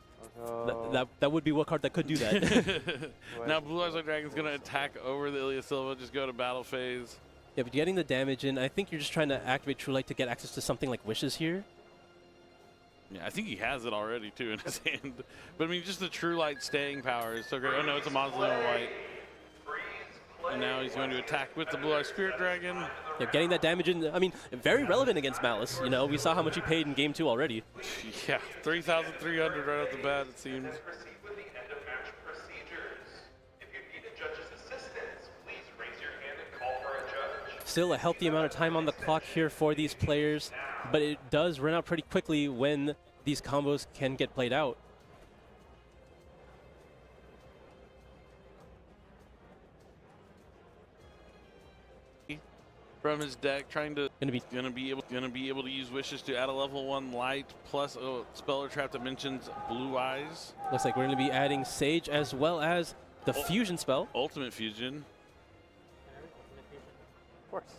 That would be what card that could do that. Now Blue Eyes White Dragon's going to attack over the Ilya Silva, just go to battle phase. Yeah, but getting the damage in, I think you're just trying to activate True Light to get access to something like Wishes here. Yeah, I think he has it already, too, in his hand. But, I mean, just the True Light staying power is so great. Oh, no, it's a Mausoleum of White. And now he's going to attack with the Blue Eyes Spirit Dragon. Yeah, getting that damage in, I mean, very relevant against Malice. You know, we saw how much he paid in Game 2 already. Yeah, 3,300 right off the bat, it seems. Still a healthy amount of time on the clock here for these players, but it does run out pretty quickly when these combos can get played out. From his deck, trying to gonna be able to use Wishes to add a level 1 light plus a spell or trap that mentions Blue Eyes. Looks like we're gonna be adding Sage as well as the fusion spell. Ultimate Fusion. Of course.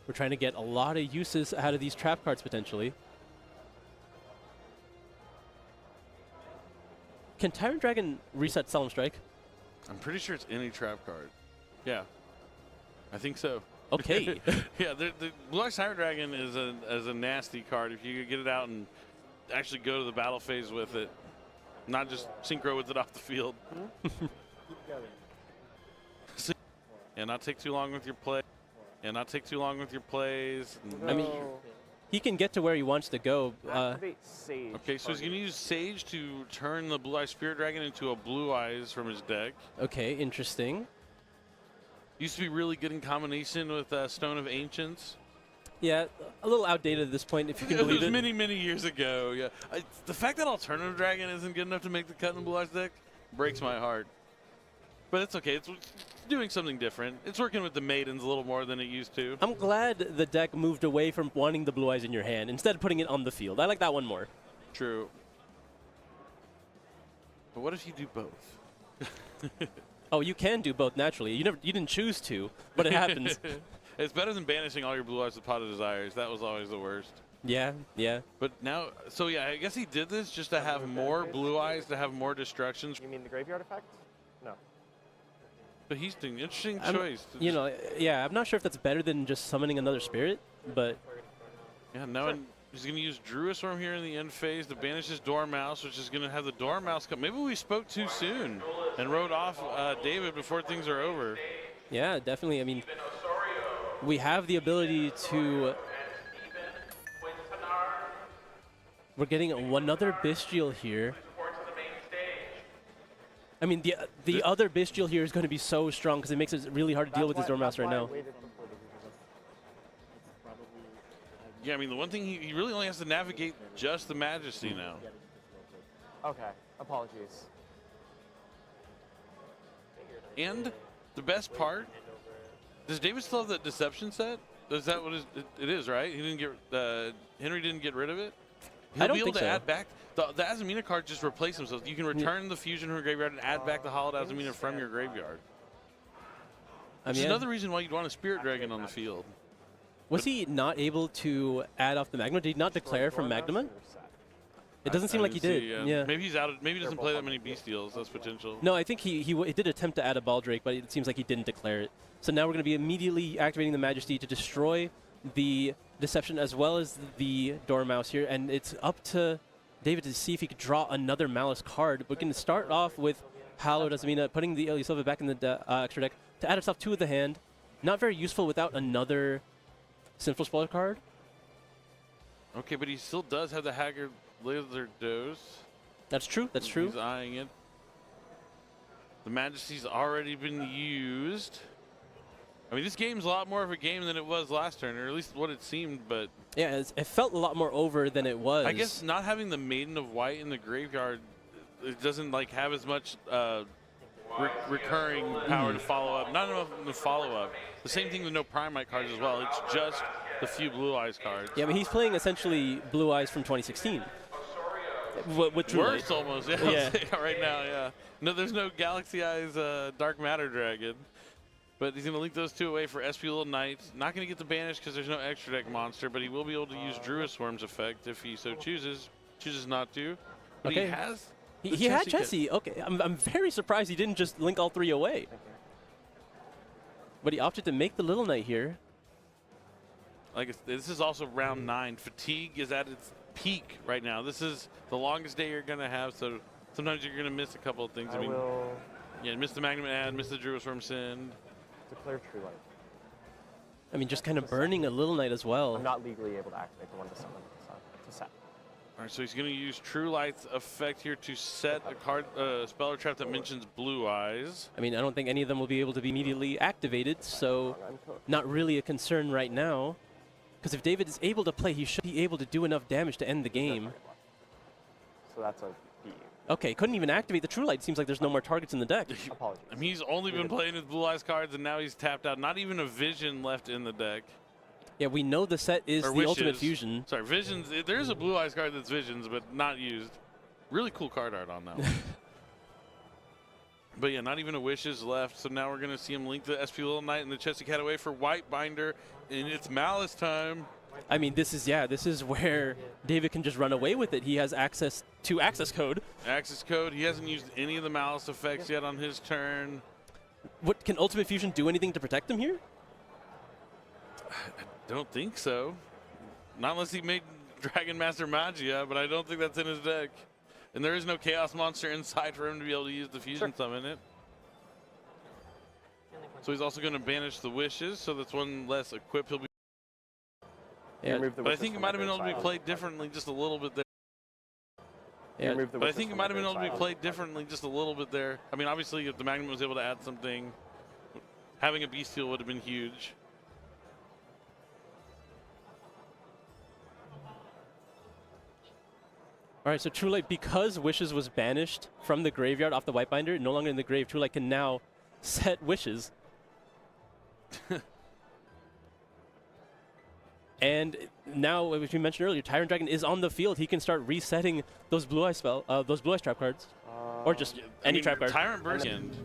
We're trying to get a lot of uses out of these trap cards potentially. Can Tyrant Dragon reset Solemn Strike? I'm pretty sure it's any trap card. Yeah, I think so. Okay. Yeah, the Blue Eyes Tyrant Dragon is a nasty card. If you could get it out and actually go to the battle phase with it, not just synchro with it off the field. And not take too long with your play. And not take too long with your plays. I mean, he can get to where he wants to go. Sage. Okay, so he's going to use Sage to turn the Blue Eyes Spirit Dragon into a Blue Eyes from his deck. Okay, interesting. Used to be really good in combination with Stone of Ancients. Yeah, a little outdated at this point, if you can believe it. Many, many years ago, yeah. The fact that Alternative Dragon isn't good enough to make the cut in the Blue Eyes deck breaks my heart. But it's okay. It's doing something different. It's working with the Maidens a little more than it used to. I'm glad the deck moved away from wanting the Blue Eyes in your hand instead of putting it on the field. I like that one more. True. But what if you do both? Oh, you can do both naturally. You didn't choose to, but it happens. It's better than banishing all your Blue Eyes with Pot of Desires. That was always the worst. Yeah, yeah. But now, so yeah, I guess he did this just to have more Blue Eyes, to have more destructions. You mean the graveyard effect? No. But he's doing an interesting choice. You know, yeah, I'm not sure if that's better than just summoning another spirit, but... Yeah, now he's going to use Druisworm here in the end phase to banish his Dormouse, which is going to have the Dormouse come. Maybe we spoke too soon and wrote off David before things are over. Yeah, definitely. I mean, we have the ability to... We're getting another Bestial here. I mean, the other Bestial here is going to be so strong because it makes it really hard to deal with his Dormouse right now. Yeah, I mean, the one thing he really only has to navigate just the Majesty now. Okay, apologies. And the best part, does David still have that Deception set? Is that what it is, right? He didn't get Henry didn't get rid of it. He'll be able to add back the Azamina card. Just replace them, so you can return the fusion from your graveyard and add back the Hollowed Azamina from your graveyard. Which is another reason why you'd want a Spirit Dragon on the field. Was he not able to add off the Magnum? Did he not declare from Magnum? It doesn't seem like he did. Yeah. Maybe he's out. Maybe he doesn't play that many Bestials. That's potential. No, I think he did attempt to add a Baldrake, but it seems like he didn't declare it. So now we're going to be immediately activating the Majesty to destroy the Deception as well as the Dormouse here, and it's up to David to see if he could draw another Malice card. We're going to start off with Hallowed Azamina, putting the Ilyasova back in the extra deck to add himself to the hand. Not very useful without another Sinful Spoiler card. Okay, but he still does have the Haggard Laser Dose. That's true. That's true. He's eyeing it. The Majesty's already been used. I mean, this game's a lot more of a game than it was last turn, or at least what it seemed, but... Yeah, it felt a lot more over than it was. I guess not having the Maiden of White in the graveyard, it doesn't, like, have as much recurring power to follow up. Not enough to follow up. The same thing with no Primite cards as well. It's just the few Blue Eyes cards. Yeah, but he's playing essentially Blue Eyes from 2016. With Worse almost, yeah. Right now, yeah. No, there's no Galaxy Eyes Dark Matter Dragon. But he's going to link those two away for SP Little Knight. Not going to get the banish because there's no extra deck monster, but he will be able to use Druisworm's effect if he so chooses. Chooses not to. But okay. He has. He had Chessie. Okay, I'm very surprised he didn't just link all three away. But he opted to make the Little Knight here. Like this is also round 9. Fatigue is at its peak right now. This is the longest day you're going to have, so sometimes you're going to miss a couple of things. I mean, yeah, miss the Magnum add, miss the Druisworm send. Declare True Light. I mean, just kind of burning a Little Knight as well. I'm not legally able to activate the one to summon, so it's a set. All right, so he's going to use True Light's effect here to set a card, spell or trap that mentions Blue Eyes. I mean, I don't think any of them will be able to be immediately activated, so not really a concern right now. Because if David is able to play, he should be able to do enough damage to end the game. So that's a B. Okay, couldn't even activate the True Light. Seems like there's no more targets in the deck. Apologies. I mean, he's only been playing his Blue Eyes cards, and now he's tapped out. Not even a Vision left in the deck. Yeah, we know the set is the Ultimate Fusion. Sorry, Visions. There's a Blue Eyes card that's Visions, but not used. Really cool card art on that one. But yeah, not even a Wishes left. So now we're going to see him link the SP Little Knight and the Chesty Cat away for White Binder. And it's Malice time. I mean, this is where David can just run away with it. He has access to access code. Access code. He hasn't used any of the Malice effects yet on his turn. What, can Ultimate Fusion do anything to protect him here? I don't think so. Not unless he made Dragon Master Magia, but I don't think that's in his deck. And there is no Chaos Monster inside for him to be able to use the Fusion Summon it. So he's also going to banish the Wishes, so that's one less equip he'll be. Yeah. But I think it might have been able to be played differently just a little bit there. Yeah. But I think it might have been able to be played differently just a little bit there. I mean, obviously, if the Magnum was able to add something, having a Bestial would have been huge. All right, so True Light, because Wishes was banished from the graveyard off the White Binder, no longer in the grave, True Light can now set Wishes. And now, as we mentioned earlier, Tyrant Dragon is on the field. He can start resetting those Blue Eye those Blue Eye trap cards, or just any trap card. Tyrant burst end.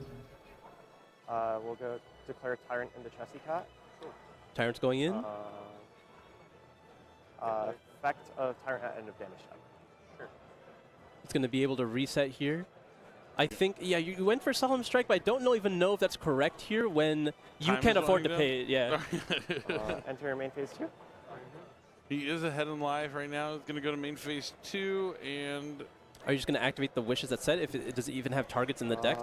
We'll go declare Tyrant into Chesty Cat. Tyrant's going in. Effect of Tyrant at end of damage step. It's going to be able to reset here. I think, yeah, you went for Solemn Strike, but I don't even know if that's correct here when you can't afford to pay it. Yeah. Enter your main phase 2. He is ahead in live right now. He's going to go to main phase 2, and are you just going to activate the Wishes that set? If it does it even have targets in the deck?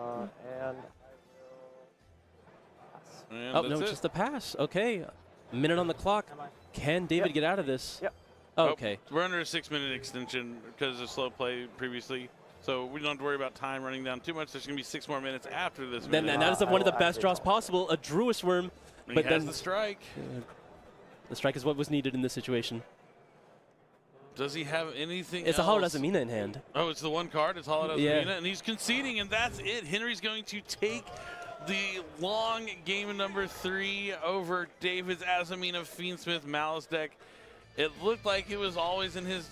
And oh no, it's just a pass. Okay, a minute on the clock. Can David get out of this? Yep. Oh, okay. We're under a 6-minute extension because of slow play previously. So we don't have to worry about time running down too much. There's going to be 6 more minutes after this. Then that is one of the best draws possible. A Druis Worm, but then the strike. The strike is what was needed in this situation. Does he have anything It's else? a Hollowed Azamina in hand. Oh, it's the one card. It's Hollowed Azamina, and he's conceding, and that's it. Henry's going to take the long game number 3 over David's Azamina Fiendsmith Malice deck. It looked like it was always in his,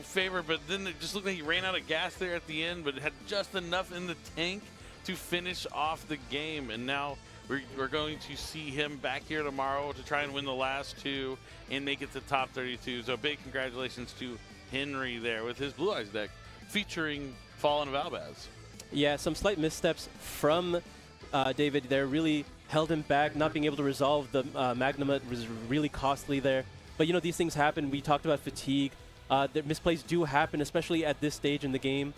favor, but then it just looked like he ran out of gas there at the end, but had just enough in the tank to finish off the game. And now we're going to see him back here tomorrow to try and win the last 2 and make it to top 32. So big congratulations to Henry there with his Blue Eyes deck featuring Fallen Valbaz. Yeah, some slight missteps from David there really held him back. Not being able to resolve the Magnum was really costly there. But these things happen. We talked about fatigue. The misplays do happen, especially at this stage in the game.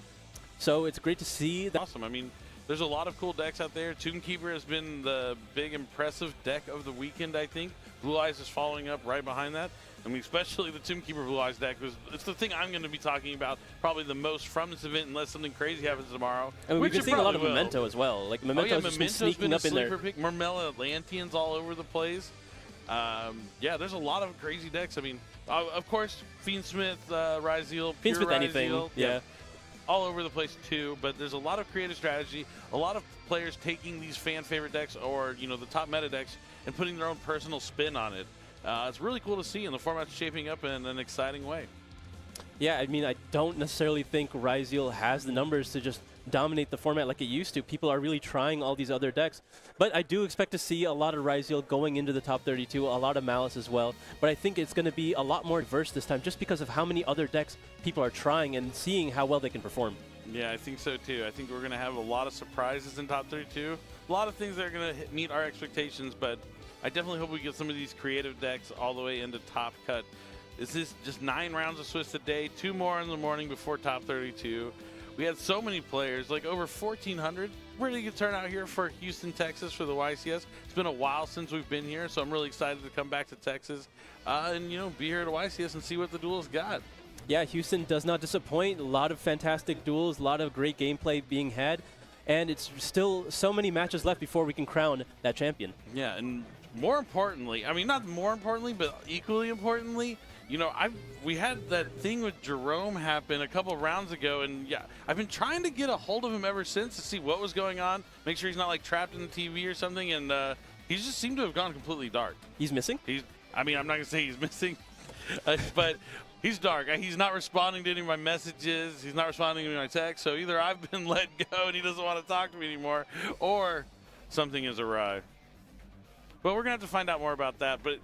So it's great to see that. Awesome. I mean, there's a lot of cool decks out there. Tombkeeper has been the big impressive deck of the weekend, I think. Blue Eyes is following up right behind that. I mean, especially the Tombkeeper Blue Eyes deck. It's the thing I'm going to be talking about probably the most from this event, unless something crazy happens tomorrow. I mean, we've been seeing a lot of Memento as well. Like Memento's just been sneaking up in there. Pick. Marmella Atlanteans all over the place. Yeah, there's a lot of crazy decks. I mean, of course, Fiendsmith, Ryzeal, Fiendsmith anything, yeah. All over the place too, but there's a lot of creative strategy, a lot of players taking these fan favorite decks or, the top meta decks and putting their own personal spin on it. It's really cool to see, and the format's shaping up in an exciting way. Yeah, I mean, I don't necessarily think Ryzeal has the numbers to just dominate the format like it used to. People are really trying all these other decks. But I do expect to see a lot of Ryzeal going into the top 32, a lot of Malice as well. But I think it's going to be a lot more diverse this time just because of how many other decks people are trying and seeing how well they can perform. Yeah, I think so too. I think we're going to have a lot of surprises in top 32. A lot of things that are going to meet our expectations, but I definitely hope we get some of these creative decks all the way into top cut. This is just 9 rounds of Swiss a day, 2 more in the morning before top 32. We had so many players, like over 1,400. Really good turnout here for Houston, Texas for the YCS. It's been a while since we've been here, so I'm really excited to come back to Texas and, be here at YCS and see what the duel's got. Yeah, Houston does not disappoint. A lot of fantastic duels, a lot of great gameplay being had, and it's still so many matches left before we can crown that champion. Yeah, and more importantly, I mean, not more importantly, but equally importantly, we had that thing with Jerome happen a couple rounds ago, and yeah, I've been trying to get a hold of him ever since to see what was going on, make sure he's not like trapped in the TV or something, and he just seemed to have gone completely dark. He's missing? I'm not gonna say he's missing, but He's dark. He's not responding to any of my messages. He's not responding to my texts. So either I've been let go and he doesn't want to talk to me anymore, or something has arrived. But we're going to have to find out more about that. But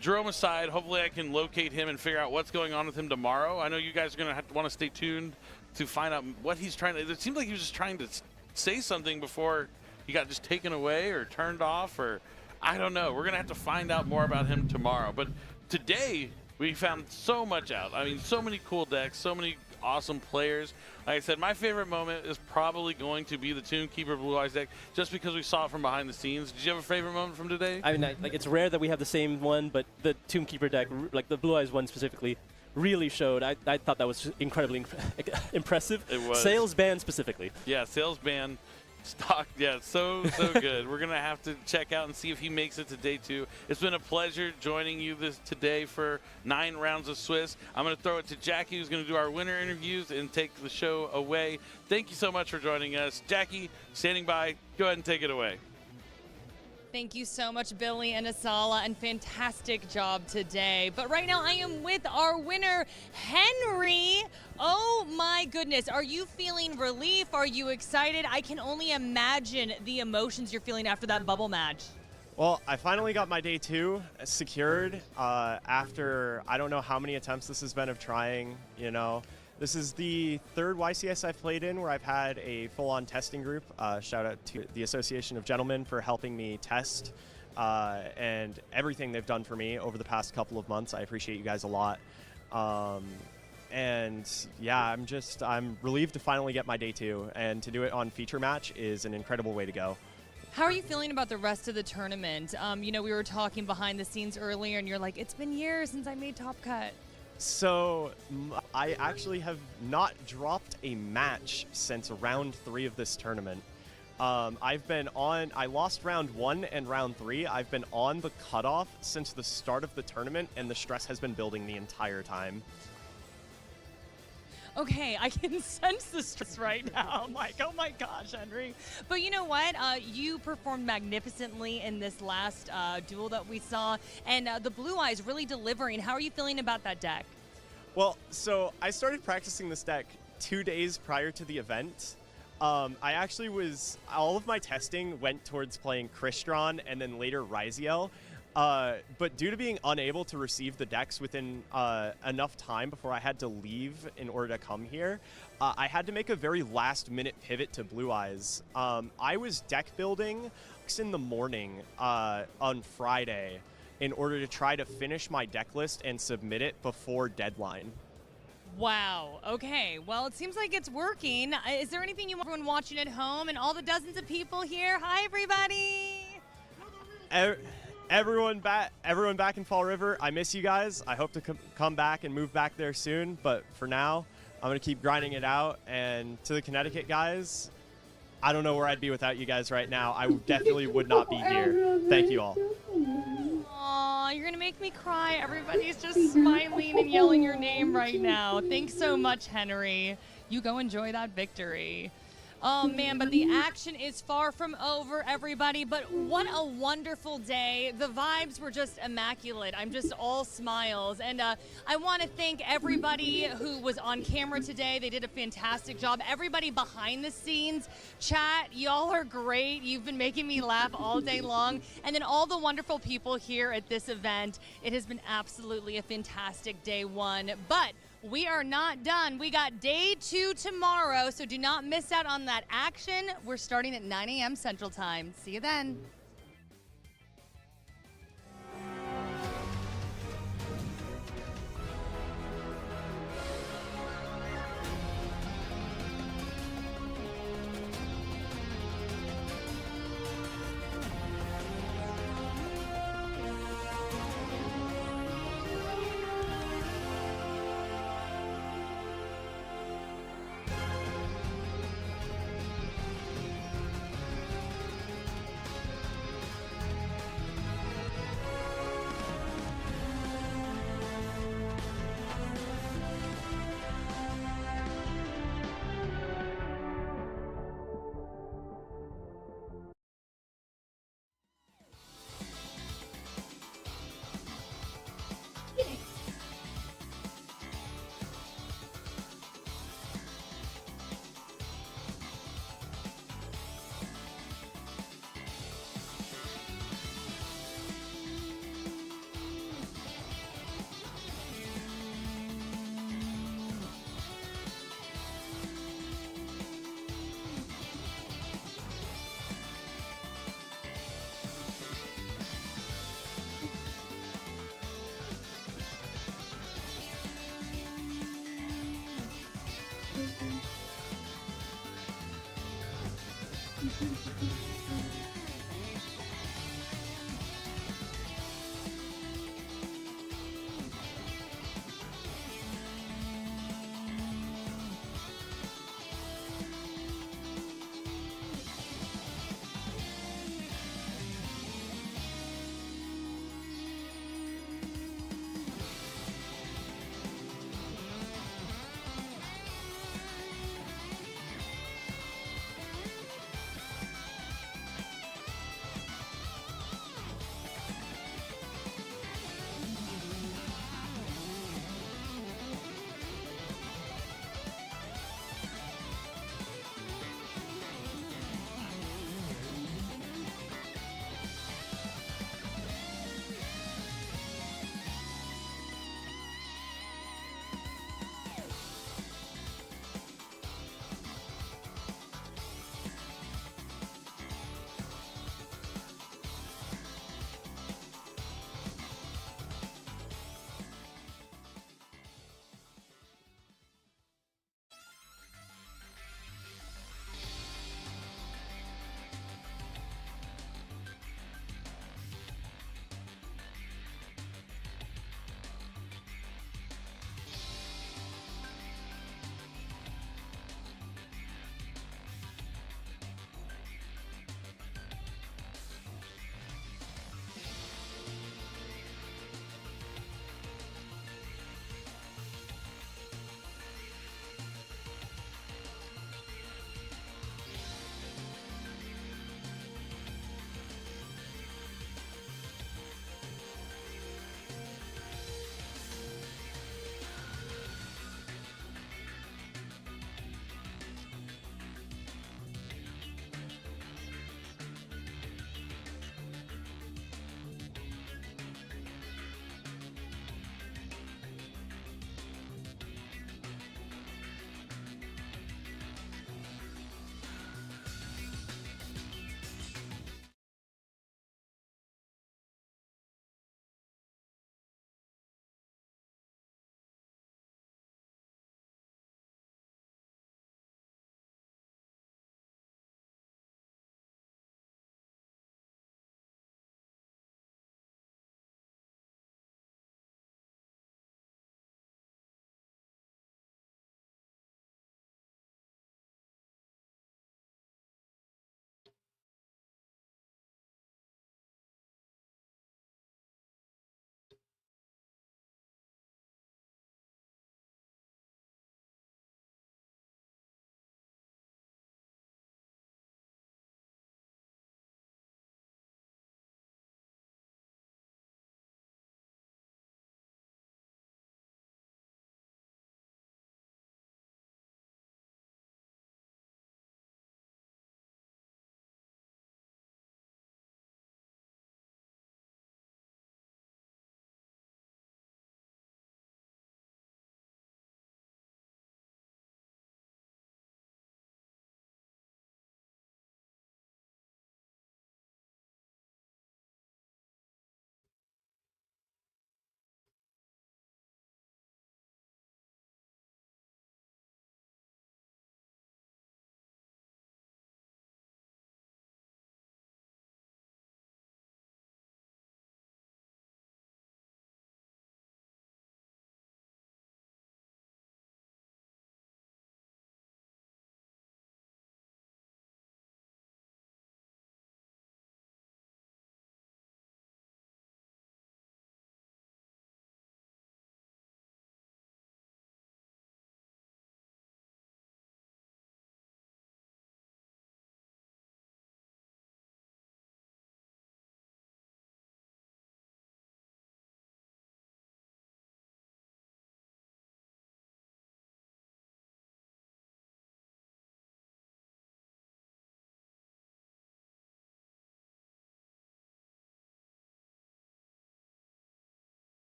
Jerome aside, hopefully I can locate him and figure out what's going on with him tomorrow. I know you guys are going to want to stay tuned to find out what he's trying to. It seems like he was just trying to say something before he got just taken away or turned off, or I don't know. We're going to have to find out more about him tomorrow. But today, we found so much out. I mean, so many cool decks, so many awesome players. Like I said, my favorite moment is probably going to be the Tomb Keeper Blue Eyes deck, just because we saw it from behind the scenes. Did you have a favorite moment from today? I mean, like, it's rare that we have the same one, but the Tomb Keeper deck, like the Blue Eyes one specifically, really showed. I thought that was incredibly impressive. It was. Sales ban specifically. Yeah, sales ban. Stock, yeah, so good. We're gonna have to check out and see if he makes it to day 2. It's been a pleasure joining you today for 9 rounds of Swiss. I'm gonna throw it to Jackie, who's gonna do our winner interviews and take the show away. Thank you so much for joining us, Jackie. Standing by. Go ahead and take it away. Thank you so much, Billy and Asala, and fantastic job today. But right now I am with our winner, Henry. Oh my goodness, are you feeling relief? Are you excited? I can only imagine the emotions you're feeling after that bubble match. Well, I finally got my day 2 secured after I don't know how many attempts this has been of trying, you know. This is the 3rd YCS I've played in where I've had a full-on testing group. Shout out to the Association of Gentlemen for helping me test and everything they've done for me over the past couple of months. I appreciate you guys a lot. And yeah, I'm relieved to finally get my day 2, and to do it on feature match is an incredible way to go. How are you feeling about the rest of the tournament? You know, we were talking behind the scenes earlier, and you're like, it's been years since I made Top Cut. So I actually have not dropped a match since round 3 of this tournament. I lost round 1 and round 3. I've been on the cutoff since the start of the tournament, and the stress has been building the entire time. Okay, I can sense the stress right now. I'm like, oh my gosh, Henry. But you know what? You performed magnificently in this last duel that we saw, and the Blue Eyes really delivering. How are you feeling about that deck? Well, so I started practicing this deck 2 days prior to the event. All of my testing went towards playing Crystron and then later Ryziel. But due to being unable to receive the decks within enough time before I had to leave in order to come here, I had to make a very last-minute pivot to Blue Eyes. I was deck building in the morning on Friday in order to try to finish my deck list and submit it before deadline. Wow. Okay. Well, it seems like it's working. Is there anything you want everyone watching at home and all the dozens of people here? Hi, everybody. Everyone back in Fall River, I miss you guys. I hope to come back and move back there soon. But for now, I'm going to keep grinding it out. And to the Connecticut guys, I don't know where I'd be without you guys right now. I definitely would not be here. Thank you all. Aw, you're going to make me cry. Everybody's just smiling and yelling your name right now. Thanks so much, Henry. You go enjoy that victory. Oh, man, but the action is far from over, everybody. But what a wonderful day. The vibes were just immaculate. I'm just all smiles. And I want to thank everybody who was on camera today. They did a fantastic job. Everybody behind the scenes, chat, y'all are great. You've been making me laugh all day long. And then all the wonderful people here at this event. It has been absolutely a fantastic day 1. But we are not done. We got day 2 tomorrow, so do not miss out on that action. We're starting at 9 a.m. Central Time. See you then.